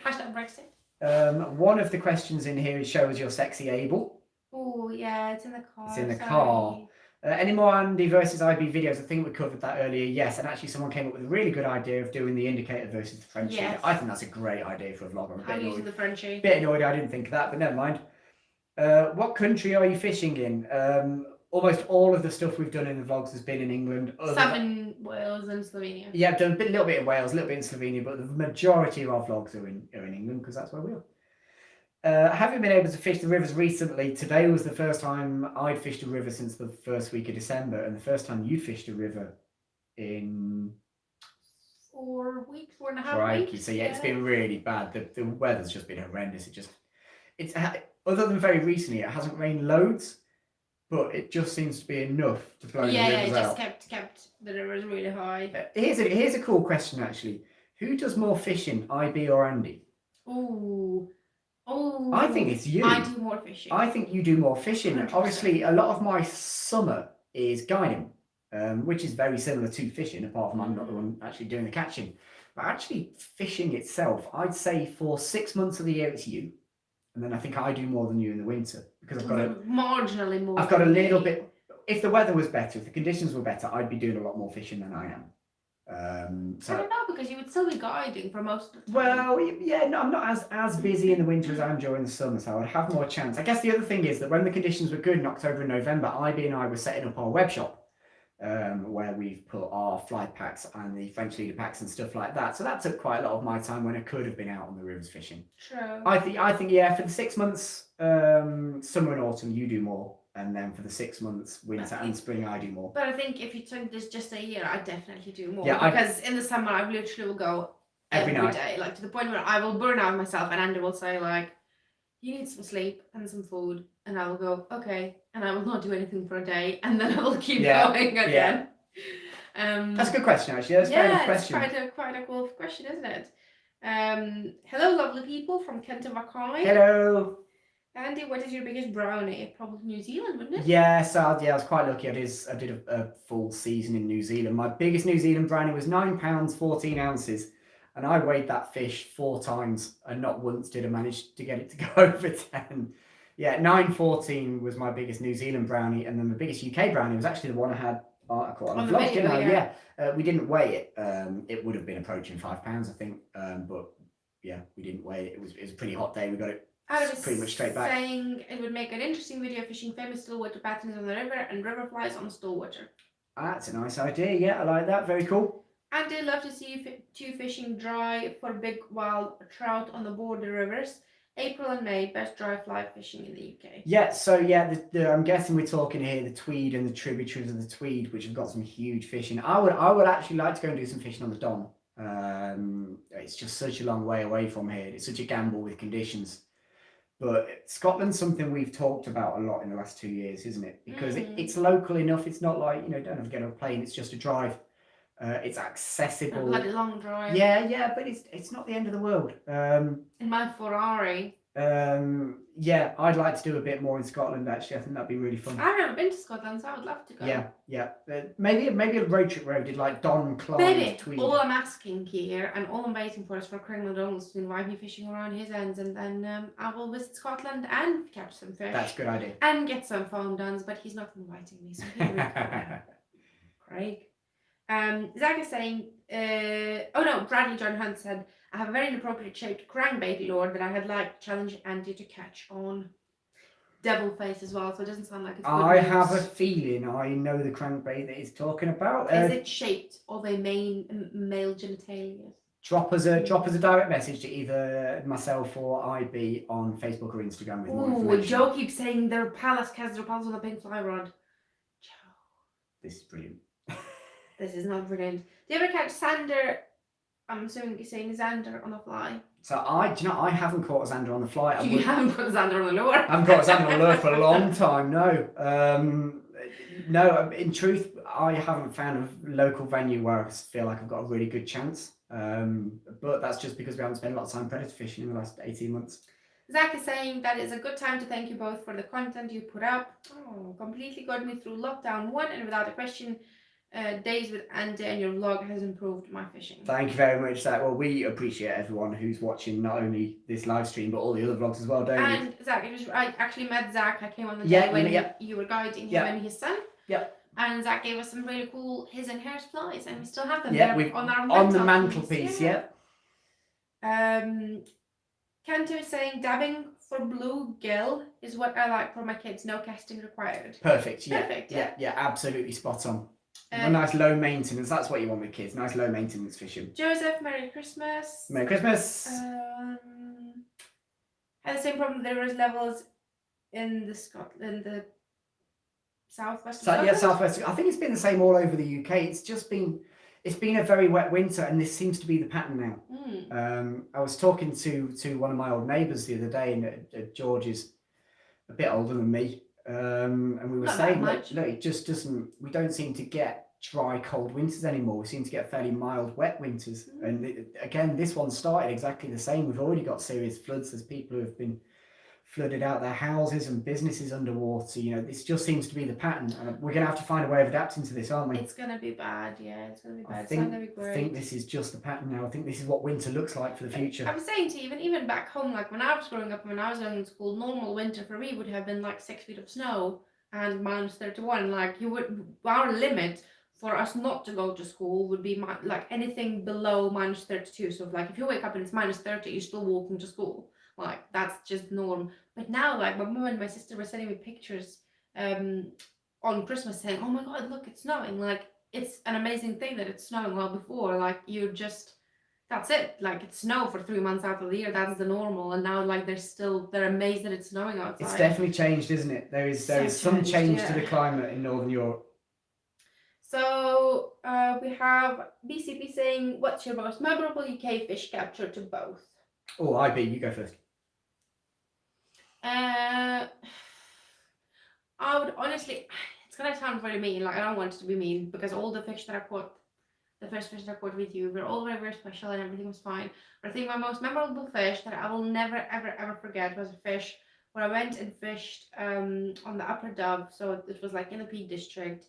Hashtag Brexit. One of the questions in here is show us your sexy able. Oh, yeah, it's in the car. It's in the car. Any more Andy versus IB videos? I think we covered that earlier. Yes, and actually someone came up with a really good idea of doing the indicator versus the Frenchie. Yes. I think that's a great idea for a vlog. I'm a bit using the Frenchie. Bit annoyed I didn't think of that, but never mind. What country are you fishing in? Almost all of the stuff we've done in the vlogs has been in England. Some in Wales and Slovenia. Yeah, I've done a little bit in Wales, a little bit in Slovenia, but the majority of our vlogs are in England because that's where we are. Have you been able to fish the rivers recently? Today was the first time I'd fished a river since the first week of December, and the first time you'd fished a river in 4 weeks, 4.5 weeks. So yeah, it's been really bad. The weather's just been horrendous. It's other than very recently, it hasn't rained loads, but it just seems to be enough to blow the rivers out. Yeah, it just kept the rivers really high. Here's a cool question actually. Who does more fishing, IB or Andy? Oh, I think it's you. I do more fishing. I think you do more fishing. 100%. Obviously, a lot of my summer is guiding, which is very similar to fishing, apart from I'm not the one actually doing the catching. But actually, fishing itself, I'd say for 6 months of the year, it's you. And then I think I do more than you in the winter because I've got marginally more. I've got a little bit. If the weather was better, if the conditions were better, I'd be doing a lot more fishing than I am. So I don't know, because you would still be guiding for most of the time. Well, yeah, no, I'm not as busy in the winter as I am during the summer, so I'd have more chance. I guess the other thing is that when the conditions were good in October and November, IB and I were setting up our web shop, where we've put our fly packs and the French leader packs and stuff like that. So that took quite a lot of my time when I could have been out on the rivers fishing. True. I think yeah, for the 6 months, summer and autumn, you do more. And then for the 6 months, winter and spring, I do more. But I think if you took this just a year, I definitely do more. Yeah, because in the summer, I literally will go every day, like to the point where I will burn out myself, and Andy will say like, "You need some sleep and some food," and I will go, "Okay," and I will not do anything for a day, and then I will keep going again. Yeah. That's a good question, actually. That's a very good question. It's quite a cool question, isn't it? Hello, lovely people from Kentavakai. Hello. Andy, what is your biggest brownie? Probably New Zealand, wouldn't it? Yeah, so I was quite lucky. I did a full season in New Zealand. My biggest New Zealand brownie was £9, 14 ounces. And I weighed that fish 4 times, and not once did I manage to get it to go over 10. Yeah, 9.14 was my biggest New Zealand brownie, and then the biggest UK brownie was actually the one I had caught on On the the vlog, video, didn't I? yeah. We didn't weigh it. It would have been approaching £5, I think. But yeah, we didn't weigh it. It was a pretty hot day. We got it pretty much straight back. Saying it would make an interesting video fishing famous Stillwater patterns on the river and river flies on Stillwater. That's a nice idea. Yeah, I like that. Very cool. And they love to see you fishing dry for big wild trout on the border rivers. April and May, best dry fly fishing in the UK. Yeah, so yeah, I'm guessing we're talking here the Tweed and the tributaries of the Tweed, which have got some huge fishing. I would actually like to go and do some fishing on the Don. It's just such a long way away from here. It's such a gamble with conditions. But Scotland's something we've talked about a lot in the last 2 years, isn't it? Because it's local enough. It's not like, don't have to get on a plane. It's just a drive. It's accessible. A bloody long drive. Yeah, but it's not the end of the world. In my Ferrari. Yeah, I'd like to do a bit more in Scotland. Actually, I think that'd be really fun. I've never been to Scotland, so I would love to go. Yeah. Maybe a road trip where we did like Don, Clyde, Maybe. Tweed. All I'm asking here, and all I'm waiting for, is for Craig McDonald's to invite me fishing around his ends, and then I will visit Scotland and catch some fish. That's a good idea. And get some foam duns, but he's not inviting me, so here we go. Craig. Zach is saying, Bradley John Hunt said, I have a very inappropriate shaped crankbait lure that I had like challenge Andy to catch on devil face as well, so it doesn't sound like it's good I news. have a feeling I know the crankbait that he's talking about. Is it shaped of a male genitalia? Drop us a direct message to either myself or IB on Facebook or Instagram with more information. Joe keeps saying their palace casts their palace on a pink fly rod. Joe. This is brilliant. This is not brilliant. Do you ever catch Sander? I'm assuming you're saying Xander on a fly. So I haven't caught a Xander on the fly. You haven't put Xander on the lure? I haven't caught a Xander on the lure for a long time, no. No, in truth, I haven't found a local venue where I feel like I've got a really good chance. But that's just because we haven't spent a lot of time predator fishing in the last 18 months. Zach is saying that is a good time to thank you both for the content you put up. Completely got me through lockdown 1, and without a question, days with Andy and your vlog has improved my fishing. Thank you very much, Zach. Well, we appreciate everyone who's watching not only this live stream but all the other vlogs as well, don't we? And Zach, I actually met Zach. I came on the day when you were guiding him and his son. Yep. And Zach gave us some really cool his and hers flies, and we still have them on the mantelpiece. Yeah. Kanto is saying dabbing for bluegill is what I like for my kids. No casting required. Perfect. Yeah, absolutely spot on. A nice low maintenance. That's what you want with kids. Nice low maintenance fishing. Joseph, Merry Christmas. Merry Christmas. Had the same problem. There was levels in the southwest. Southwest. I think it's been the same all over the UK. It's been a very wet winter, and this seems to be the pattern now. I was talking to one of my old neighbours the other day, and George is a bit older than me. And we were saying, look, it just doesn't. We don't seem to get dry, cold winters anymore. We seem to get fairly mild, wet winters. And again, this one started exactly the same. We've already got serious floods. There's people who have been flooded out their houses and businesses underwater. This just seems to be the pattern. And we're going to have to find a way of adapting to this, aren't we? It's going to be bad. Yeah, it's going to be bad. It's not going to be great. I think this is just the pattern now. I think this is what winter looks like for the future. I was saying to you, even back home, like when I was growing up, when I was in school, normal winter for me would have been like 6 feet of snow and minus 31. Like our limit for us not to go to school would be like anything below minus 32. So like if you wake up and it's minus 30, you're still walking to school. Like that's just norm. But now, like my mom and my sister were sending me pictures on Christmas saying, "Oh my God, look, it's snowing!" Like it's an amazing thing that it's snowing. Well, before, like that's it. Like it's snow for 3 months out of the year. That's the normal. And now, like they're amazed that it's snowing outside. It's definitely changed, isn't it? There is some change to the climate in Northern Europe. So we have BCP saying, "What's your most memorable UK fish capture to both?" Oh, IB, you go first. I would honestly, it's gonna sound very mean, like I don't want it to be mean, because all the fish that I caught, the first fish that I caught with you, were all very, very special and everything was fine. But I think my most memorable fish that I will never, ever, ever forget was a fish where I went and fished on the Upper Dove. So it was like in the Peak District.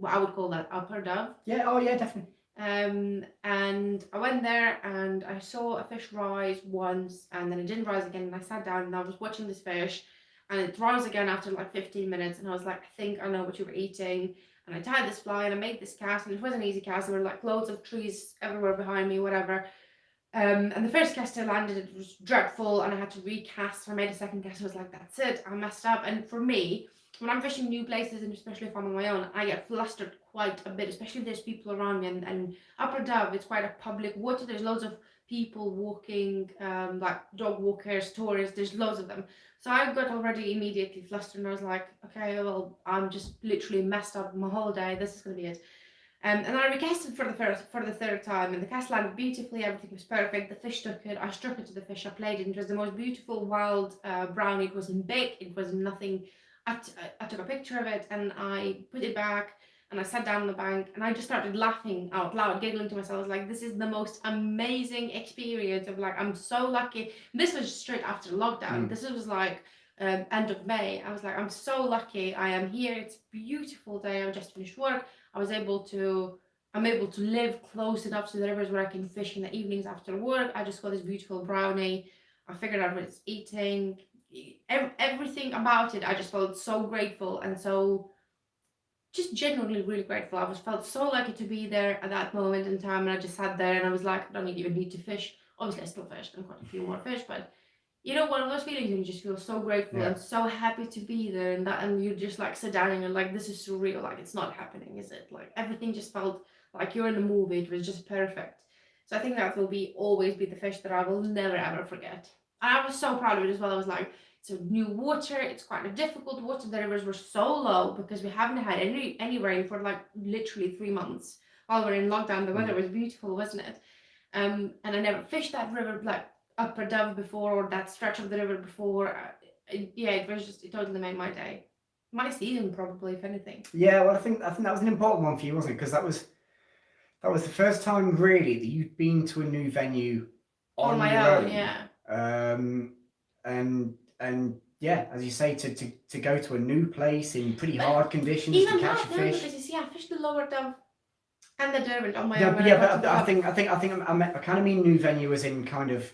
I would call that Upper Dove. Yeah, oh yeah, definitely. And I went there and I saw a fish rise once, and then it didn't rise again. And I sat down and I was watching this fish, and it rose again after like 15 minutes. And I was like, I think I know what you were eating. And I tied this fly and I made this cast, and it was an easy cast. There were like loads of trees everywhere behind me, whatever. And the first cast I landed, it was dreadful, and I had to recast. I made a second cast. I was like, that's it, I messed up. And for me, when I'm fishing new places, and especially if I'm on my own, I get flustered quite a bit, especially if there's people around me. And Upper Dove, it's quite a public water. There's loads of people walking, like dog walkers, tourists. There's loads of them. So I got already immediately flustered, and I was like, okay, well, I'm just literally messed up my whole day. This is gonna be it. And I recasted for the third time, and the cast landed beautifully. Everything was perfect. The fish took it. I struck it to the fish. I played it. It was the most beautiful wild brownie. It wasn't big. It was nothing. I took a picture of it and I put it back, and I sat down on the bank and I just started laughing out loud, giggling to myself. I was like, this is the most amazing experience of like, I'm so lucky. This was straight after lockdown. This was like end of May. I was like, I'm so lucky. I am here. It's a beautiful day. I just finished work. I'm able to live close enough to the rivers where I can fish in the evenings after work. I just got this beautiful brownie. I figured out what it's eating. Everything about it, I just felt so grateful and so just genuinely really grateful. I was felt so lucky to be there at that moment in time, and I just sat there and I was like, I don't even need to fish. Obviously, I still fished and caught a few more fish, but you know, one of those feelings when you just feel so grateful and so happy to be there, and you just like sit down and you're like, this is surreal, like it's not happening, is it? Like everything just felt like you're in a movie. It was just perfect. So I think that will always be the fish that I will never ever forget. And I was so proud of it as well. I was like, it's a new water, it's quite a difficult water. The rivers were so low because we haven't had any rain for like literally 3 months. While we're in lockdown, the weather was beautiful, wasn't it? And I never fished that river like Upper Dove before, or that stretch of the river before. Yeah, it totally made my day, my season probably, if anything. Yeah, well, I think that was an important one for you, wasn't it? Because that was the first time really that you'd been to a new venue on my your own. Yeah. And yeah, as you say, to go to a new place in pretty hard conditions even to catch a fish. Because you see, I fished the Lower Dove and the Derwent on my Yeah, own. but I think I kind of mean new venue as in kind of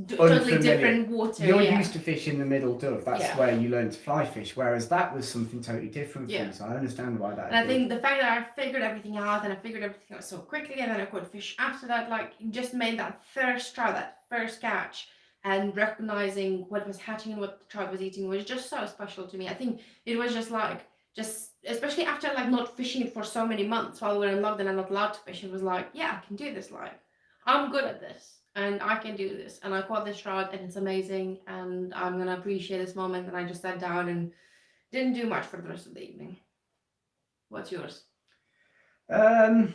totally different water. You're used to fish in the middle Dove. That's where you learn to fly fish, whereas that was something totally different for you. So I understand why that. And I think the fact that I figured everything out, and I figured everything out so quickly, and then I caught fish after that, like just made that first try, that first catch, and recognizing what was hatching and what the trout was eating was just so special to me. I think it was just like, especially after like not fishing it for so many months while we were in lockdown and not allowed to fish, it was like, yeah, I can do this. Like, I'm good at this and I can do this. And I caught this trout and it's amazing, and I'm gonna appreciate this moment. And I just sat down and didn't do much for the rest of the evening. What's yours? Mine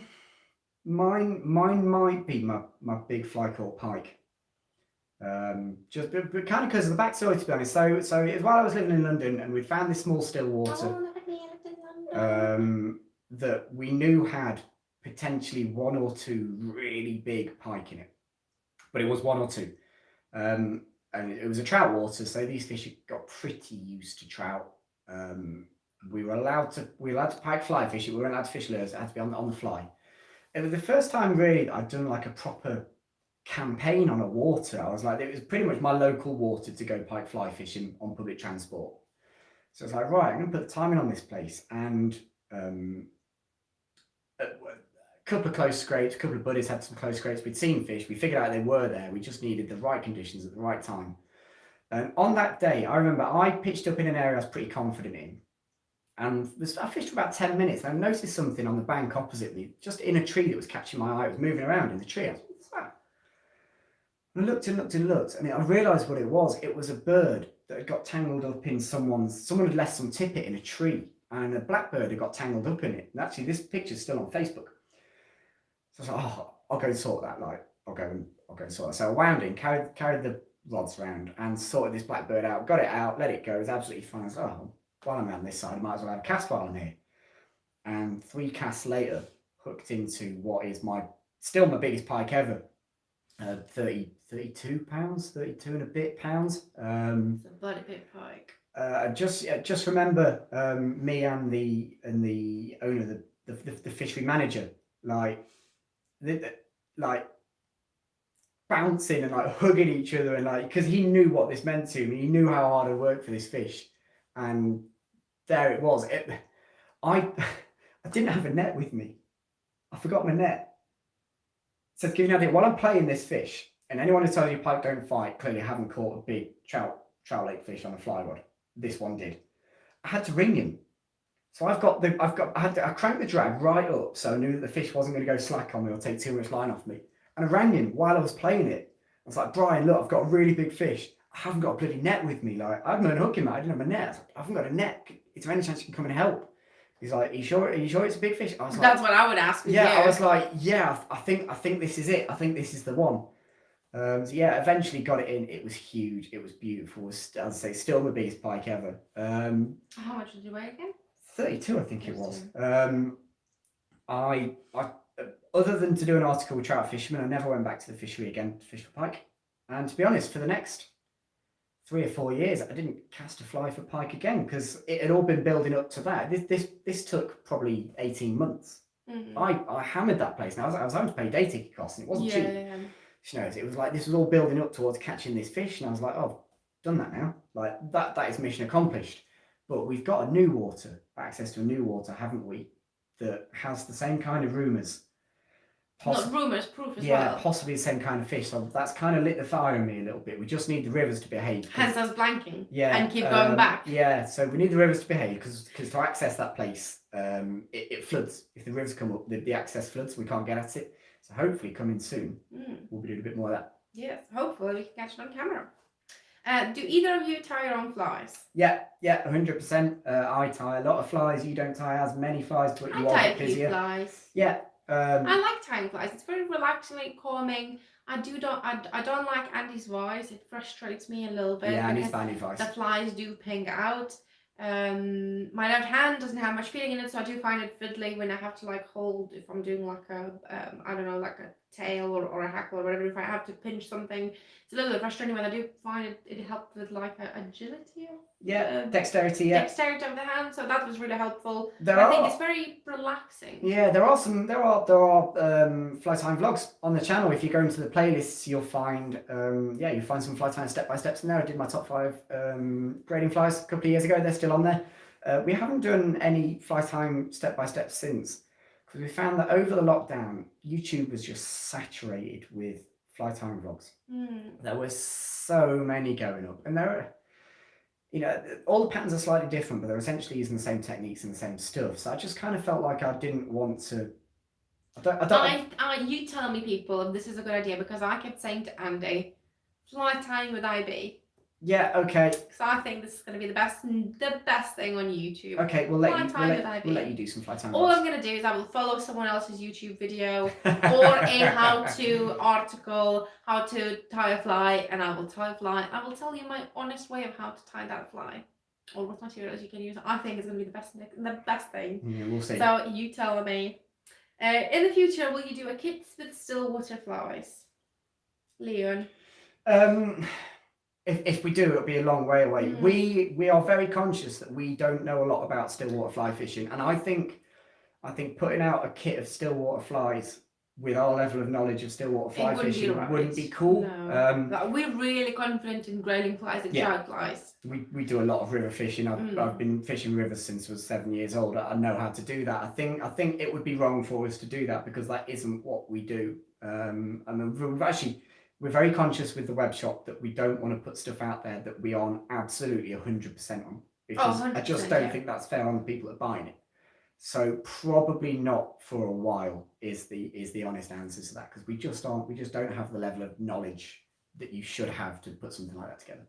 might be my big fly caught pike. Just but kind of because of the backstory, to be honest. So it was while I was living in London, and we found this small Stillwater that we knew had potentially one or two really big pike in it, but it was one or two, and it was a trout water, so these fish got pretty used to trout. We were allowed to pike fly fish it. We weren't allowed to fish lures. It had to be on the fly. It was the first time really I'd done like a proper campaign on a water. I was like, it was pretty much my local water to go pike fly fishing on public transport. So I was like, right, I'm going to put the timing on this place. And a couple of close scrapes, a couple of buddies had some close scrapes. We'd seen fish. We figured out they were there. We just needed the right conditions at the right time. And on that day, I remember I pitched up in an area I was pretty confident in. And I fished for about 10 minutes, and I noticed something on the bank opposite me, just in a tree that was catching my eye. It was moving around in the tree. I was like, what's that? And I looked and looked and looked, and I realised what it was. It was a bird that had got tangled up in someone had left some tippet in a tree, and a blackbird had got tangled up in it. And actually, this picture's still on Facebook. So I was like, oh, I'll go and sort that. Like, I'll go and sort that. So I wound in, carried the rods around, and sorted this blackbird out. Got it out, let it go. It was absolutely fine. I was like, oh, while I'm around this side, I might as well have a cast while I'm here. And 3 casts later, hooked into what is still my biggest pike ever. 32 pounds, 32 and a bit pounds. It's a bloody big pike. I just remember me and the owner, the fishery manager, like like bouncing and like hugging each other, and like, because he knew what this meant to me. He knew how hard I worked for this fish, and there it was. I didn't have a net with me. I forgot my net. So to give you an idea, while I'm playing this fish, and anyone who tells you pike don't fight clearly haven't caught a big trout lake fish on a fly rod. This one did. I had to ring him. So I cranked the drag right up so I knew that the fish wasn't going to go slack on me or take too much line off me. And I rang him while I was playing it. I was like, Brian, look, I've got a really big fish. I haven't got a bloody net with me. Like, I'd unhook him. I didn't have a net. I was like, I haven't got a net. Is there any chance you can come and help? He's like, are you sure it's a big fish? I was like, that's what I would ask. Yeah, I was like, yeah, I think this is it. I think this is the one. So yeah, eventually got it in. It was huge. It was beautiful. It was, as I say, still the biggest pike ever. How much did you weigh again? 32, I think it was. I other than to do an article with trout fishermen, I never went back to the fishery again to fish for pike. And to be honest, for the next 3 or 4 years, I didn't cast a fly for pike again because it had all been building up to that. This took probably 18 months. Mm-hmm. I hammered that place. Now I was having to pay day ticket costs, and it wasn't cheap. Yeah. You know, it was like this was all building up towards catching this fish, and I was like, oh, done that now. Like that is mission accomplished. But we've got a new water, access to a new water, haven't we? That has the same kind of rumours. Not rumours, proof as well. Yeah, possibly the same kind of fish. So that's kind of lit the fire in me a little bit. We just need the rivers to behave. Hence us blanking. Yeah. And keep going back. Yeah, so we need the rivers to behave because to access that place, it floods. If the rivers come up, the access floods. We can't get at it. So hopefully coming soon, we'll be doing a bit more of that. Yes, hopefully we can catch it on camera. Do either of you tie your own flies? Yeah, 100%. I tie a lot of flies. You don't tie as many flies, but you are tie a a bit few busier. flies. Yeah. I like tying flies. It's very relaxing, calming. I don't like Andy's voice. It frustrates me a little bit. Yeah, Andy's bad advice. The flies do ping out. My left hand doesn't have much feeling in it, so I do find it fiddly when I have to like hold, if I'm doing like a I don't know, like a tail or a hackle or whatever. If I have to pinch something, it's a little bit frustrating. But I do find it helped with like agility. Dexterity. Dexterity of the hand, so that was really helpful. I think it's very relaxing. Yeah, there are fly tying vlogs on the channel. If you go into the playlists, you'll find you'll find some fly tying step by steps in there. I did my top 5 grading flies a couple of years ago. They're still on there. We haven't done any fly tying step by step since because we found that over the lockdown, YouTube was just saturated with fly tying vlogs. There were so many going up, and there are. You know, all the patterns are slightly different, but they're essentially using the same techniques and the same stuff. So I just kind of felt like I didn't want to. You tell me, people, this is a good idea because I kept saying to Andy, fly tying with IB. Yeah. Okay. Because I think this is going to be the best thing on YouTube. Okay, we'll let you do some fly tying. All I'm going to do is I will follow someone else's YouTube video or a how-to article, how to tie a fly, and I will tie a fly. I will tell you my honest way of how to tie that fly, or what materials you can use. I think it's going to be the best thing. Yeah, we'll see. So you tell me. In the future, will you do a kit with Stillwater flies, Leon? If we do, it'll be a long way away. We are very conscious that we don't know a lot about Stillwater fly fishing, and I think putting out a kit of Stillwater flies with our level of knowledge of Stillwater fly fishing wouldn't be cool. No. We're really confident in grayling flies and trout flies. We do a lot of river fishing. I've been fishing rivers since I was 7 years old. I know how to do that. I think it would be wrong for us to do that because that isn't what we do. And we're very conscious with the web shop that we don't want to put stuff out there that we aren't absolutely 100% on because I just don't think that's fair on the people that are buying it. So probably not for a while is the honest answer to that because we just don't have the level of knowledge that you should have to put something like that together.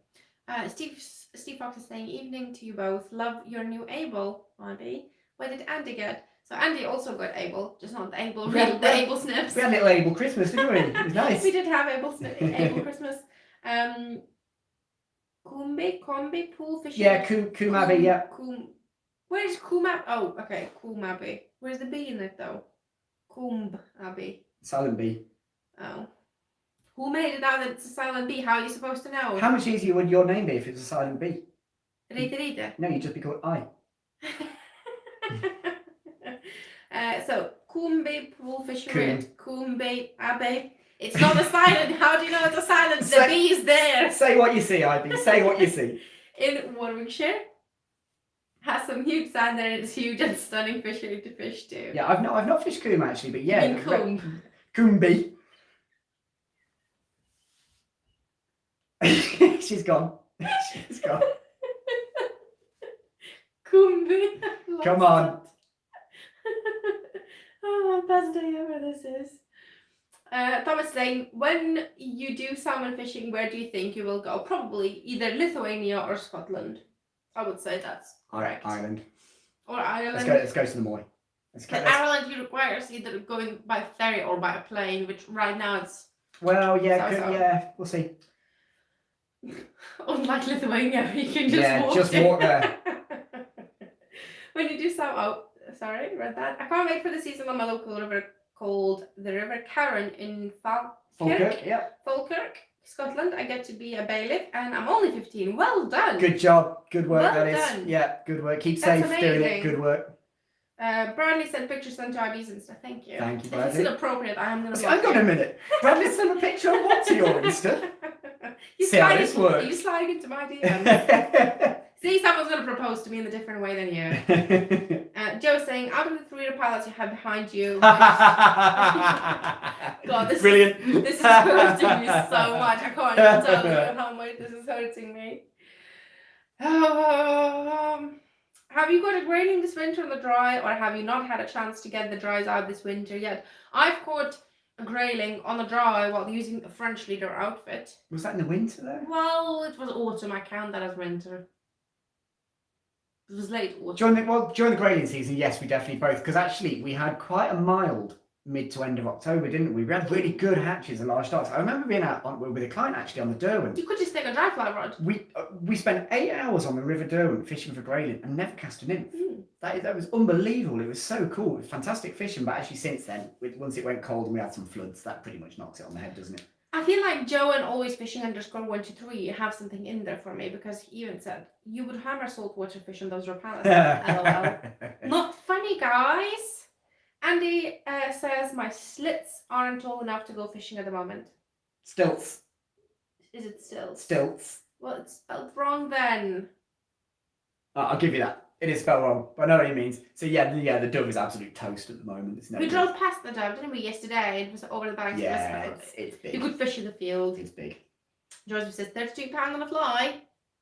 Steve Fox is saying, evening to you both. Love your new Able, IB. Where did Andy get? So Andy also got Able, just not the Able, the Able snips. We had a little Able Christmas, didn't we? It was nice. We did have Able Christmas. Combi pool fishing. Yeah, Kumabi, yeah. Where's Kumab? Oh, okay, Kumabi. Where's the B in it though? Kumbabi. Silent B. Oh. Who made it out that it's a silent B? How are you supposed to know? How much easier would your name be if it was a silent B? Rita. No, you'd just be called I. So Coombe pool fishery at Coombe Abbey. It's not a silent. How do you know it's a silent? The B is there. Say what you see, Ivy. Say what you see. In Warwickshire. Has some huge sand there. It's huge and stunning fishery to fish too. Yeah, I've not fished Coombe actually, but yeah. You mean Coombe? Coombe. She's gone. She's gone. Coombe. Come on. Oh, best day ever this is. Thomas saying, when you do salmon fishing, where do you think you will go? Probably either Lithuania or Scotland. I would say that's correct. Ireland. Or Ireland. Let's go to the Moy. Ireland, you requires either going by ferry or by a plane, which right now it's... Well, yeah, we'll see. Unlike Lithuania, you can just walk there. When you do sorry, read that. I can't wait for the season on my local river called the River Carron in Falkirk, Falkirk, Scotland. I get to be a bailiff and I'm only 15. Well done. Good job. Good work, well that done. is. Yeah, good work. Keep That's safe doing it. amazing. Good work. Bradley sent pictures sent to IBs and stuff. Thank you. Thank you, If Bradley. it's inappropriate, I am going to Hang on a minute. Bradley sent a picture of what to your Insta? You See how this works. slide into my DMs. See, someone's going to propose to me in a different way than you. Joe's saying, out of the 3 pilots you have behind you. God, this Brilliant. This is hurting me so much. I can't even tell you how much this is hurting me. Have you got a grayling this winter on the dry, or have you not had a chance to get the dries out this winter yet? I've caught a grayling on the dry while using a French leader outfit. Was that in the winter though? Well, it was autumn. I count that as winter. It was late autumn. During the grading season, yes, we definitely both, because actually we had quite a mild mid to end of October, didn't we? We had really good hatches and large stocks. I remember being out with a client actually on the Derwent. You could just take a dry fly rod. We spent 8 hours on the River Derwent fishing for grayling and never cast a nymph. That was unbelievable. It was so cool. It was fantastic fishing, but actually since then, once it went cold and we had some floods, that pretty much knocks it on the head, doesn't it? I feel like Joe and always fishing _123 have something in there for me, because he even said you would hammer saltwater fish on those rapalas. LOL. Not funny, guys. Andy says my slits aren't tall enough to go fishing at the moment. Stilts. Is it stilts? Stilts. Well, it's spelled wrong then. I'll give you that. It is spelled wrong, but I know what he means. So yeah, the dove is absolute toast at the moment. It's no We good. drove past the dove, didn't we, yesterday? It was over the banks Yeah, of the it's big. You could fish in the field. It's big. Joseph says £32 on a fly.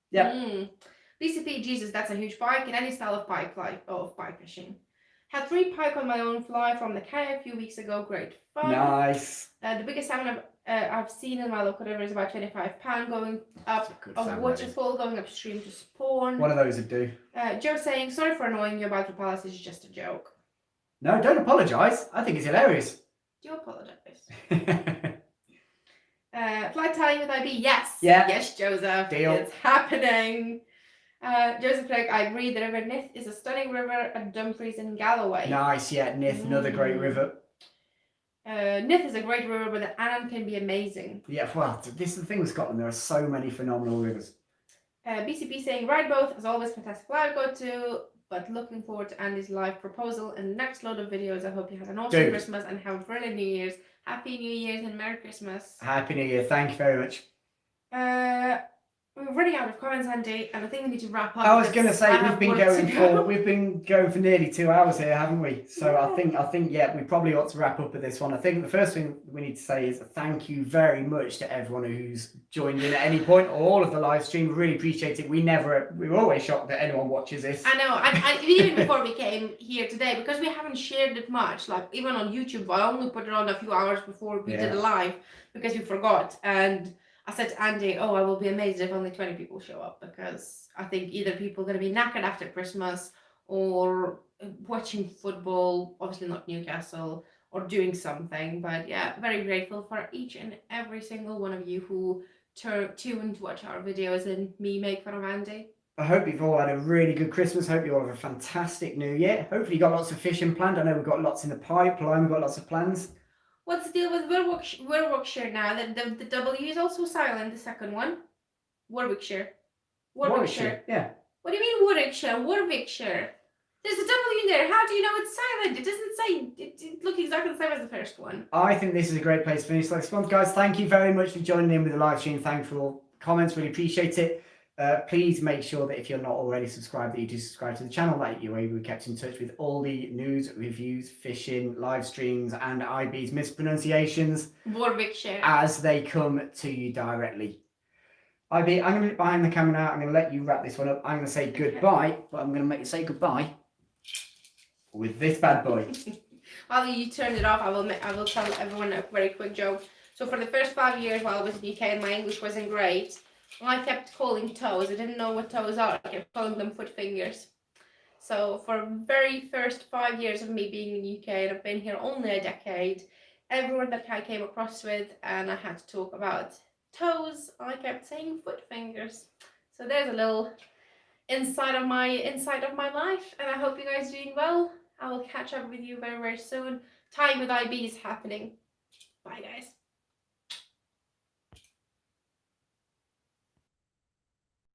Yeah. BCP, Jesus, that's a huge pike in any style of pike fishing. Had 3 pike on my own fly from the Canada a few weeks ago. Great fun. Nice. The biggest salmon I've seen in my local river is about £25 going up a waterfall going upstream to spawn. One of those would do. Joe saying, sorry for annoying you about Rapalas, this is just a joke. No, don't apologise. I think it's hilarious. Do you apologise? Flight tying with IB, yes. Yeah. Yes, Joseph. Deal. It's happening. Joseph Craig, I agree. The River Nith is a stunning river at Dumfries in Galloway. Nice, yeah. Nith, another great river. Nith is a great river, but the Annan can be amazing. Yeah, well, this is the thing with Scotland. There are so many phenomenal rivers. BCP saying, ride both, as always, fantastic live go to, but looking forward to Andy's live proposal and the next load of videos. I hope you have an awesome Christmas and have a brilliant New Year's. Happy New Year's and Merry Christmas. Happy New Year. Thank you very much. We're running out of comments, Andy, and I think we need to wrap up. I was going to say we've been going for nearly 2 hours here, haven't we? So yeah. I think yeah, we probably ought to wrap up with this one. I think the first thing we need to say is thank you very much to everyone who's joined in at any point, or all of the live stream. We really appreciate it. We're always shocked that anyone watches this. I know, and even before we came here today, because we haven't shared it much. Like even on YouTube, I only put it on a few hours before we did a live because we forgot. And I said to Andy, I will be amazed if only 20 people show up, because I think either people are going to be knackered after Christmas or watching football, obviously not Newcastle, or doing something. But yeah, very grateful for each and every single one of you who tune to watch our videos and me make fun of Andy. I hope you've all had a really good Christmas. Hope you all have a fantastic New Year. Hopefully you got lots of fishing planned. I know we've got lots in the pipeline. We've got lots of plans. What's the deal with Warwickshire now? The W is also silent, the second one. Warwickshire. Yeah. What do you mean Warwickshire? Warwickshire. There's a W in there. How do you know it's silent? It doesn't say. It looks exactly the same as the first one. I think this is a great place to finish. Like, guys, thank you very much for joining in with the live stream. Thanks for all comments. Really appreciate it. Please make sure that if you're not already subscribed, that you do subscribe to the channel, that you're able to be kept in touch with all the news, reviews, fishing, live streams, and IB's mispronunciations Warwickshire. as they come to you directly. IB, I'm going to be behind the camera now. I'm going to let you wrap this one up. I'm going to say goodbye, but I'm going to make you say goodbye with this bad boy. While you turn it off, I will tell everyone a very quick joke. So for the first 5 years while I was in the UK and my English wasn't great, I kept calling toes. I didn't know what toes are. I kept calling them foot fingers. So for the very first 5 years of me being in the UK, and I've been here only a decade, everyone that I came across with and I had to talk about toes, I kept saying foot fingers. So there's a little inside of my life, and I hope you guys are doing well. I will catch up with you very, very soon. Time with IB is happening. Bye, guys.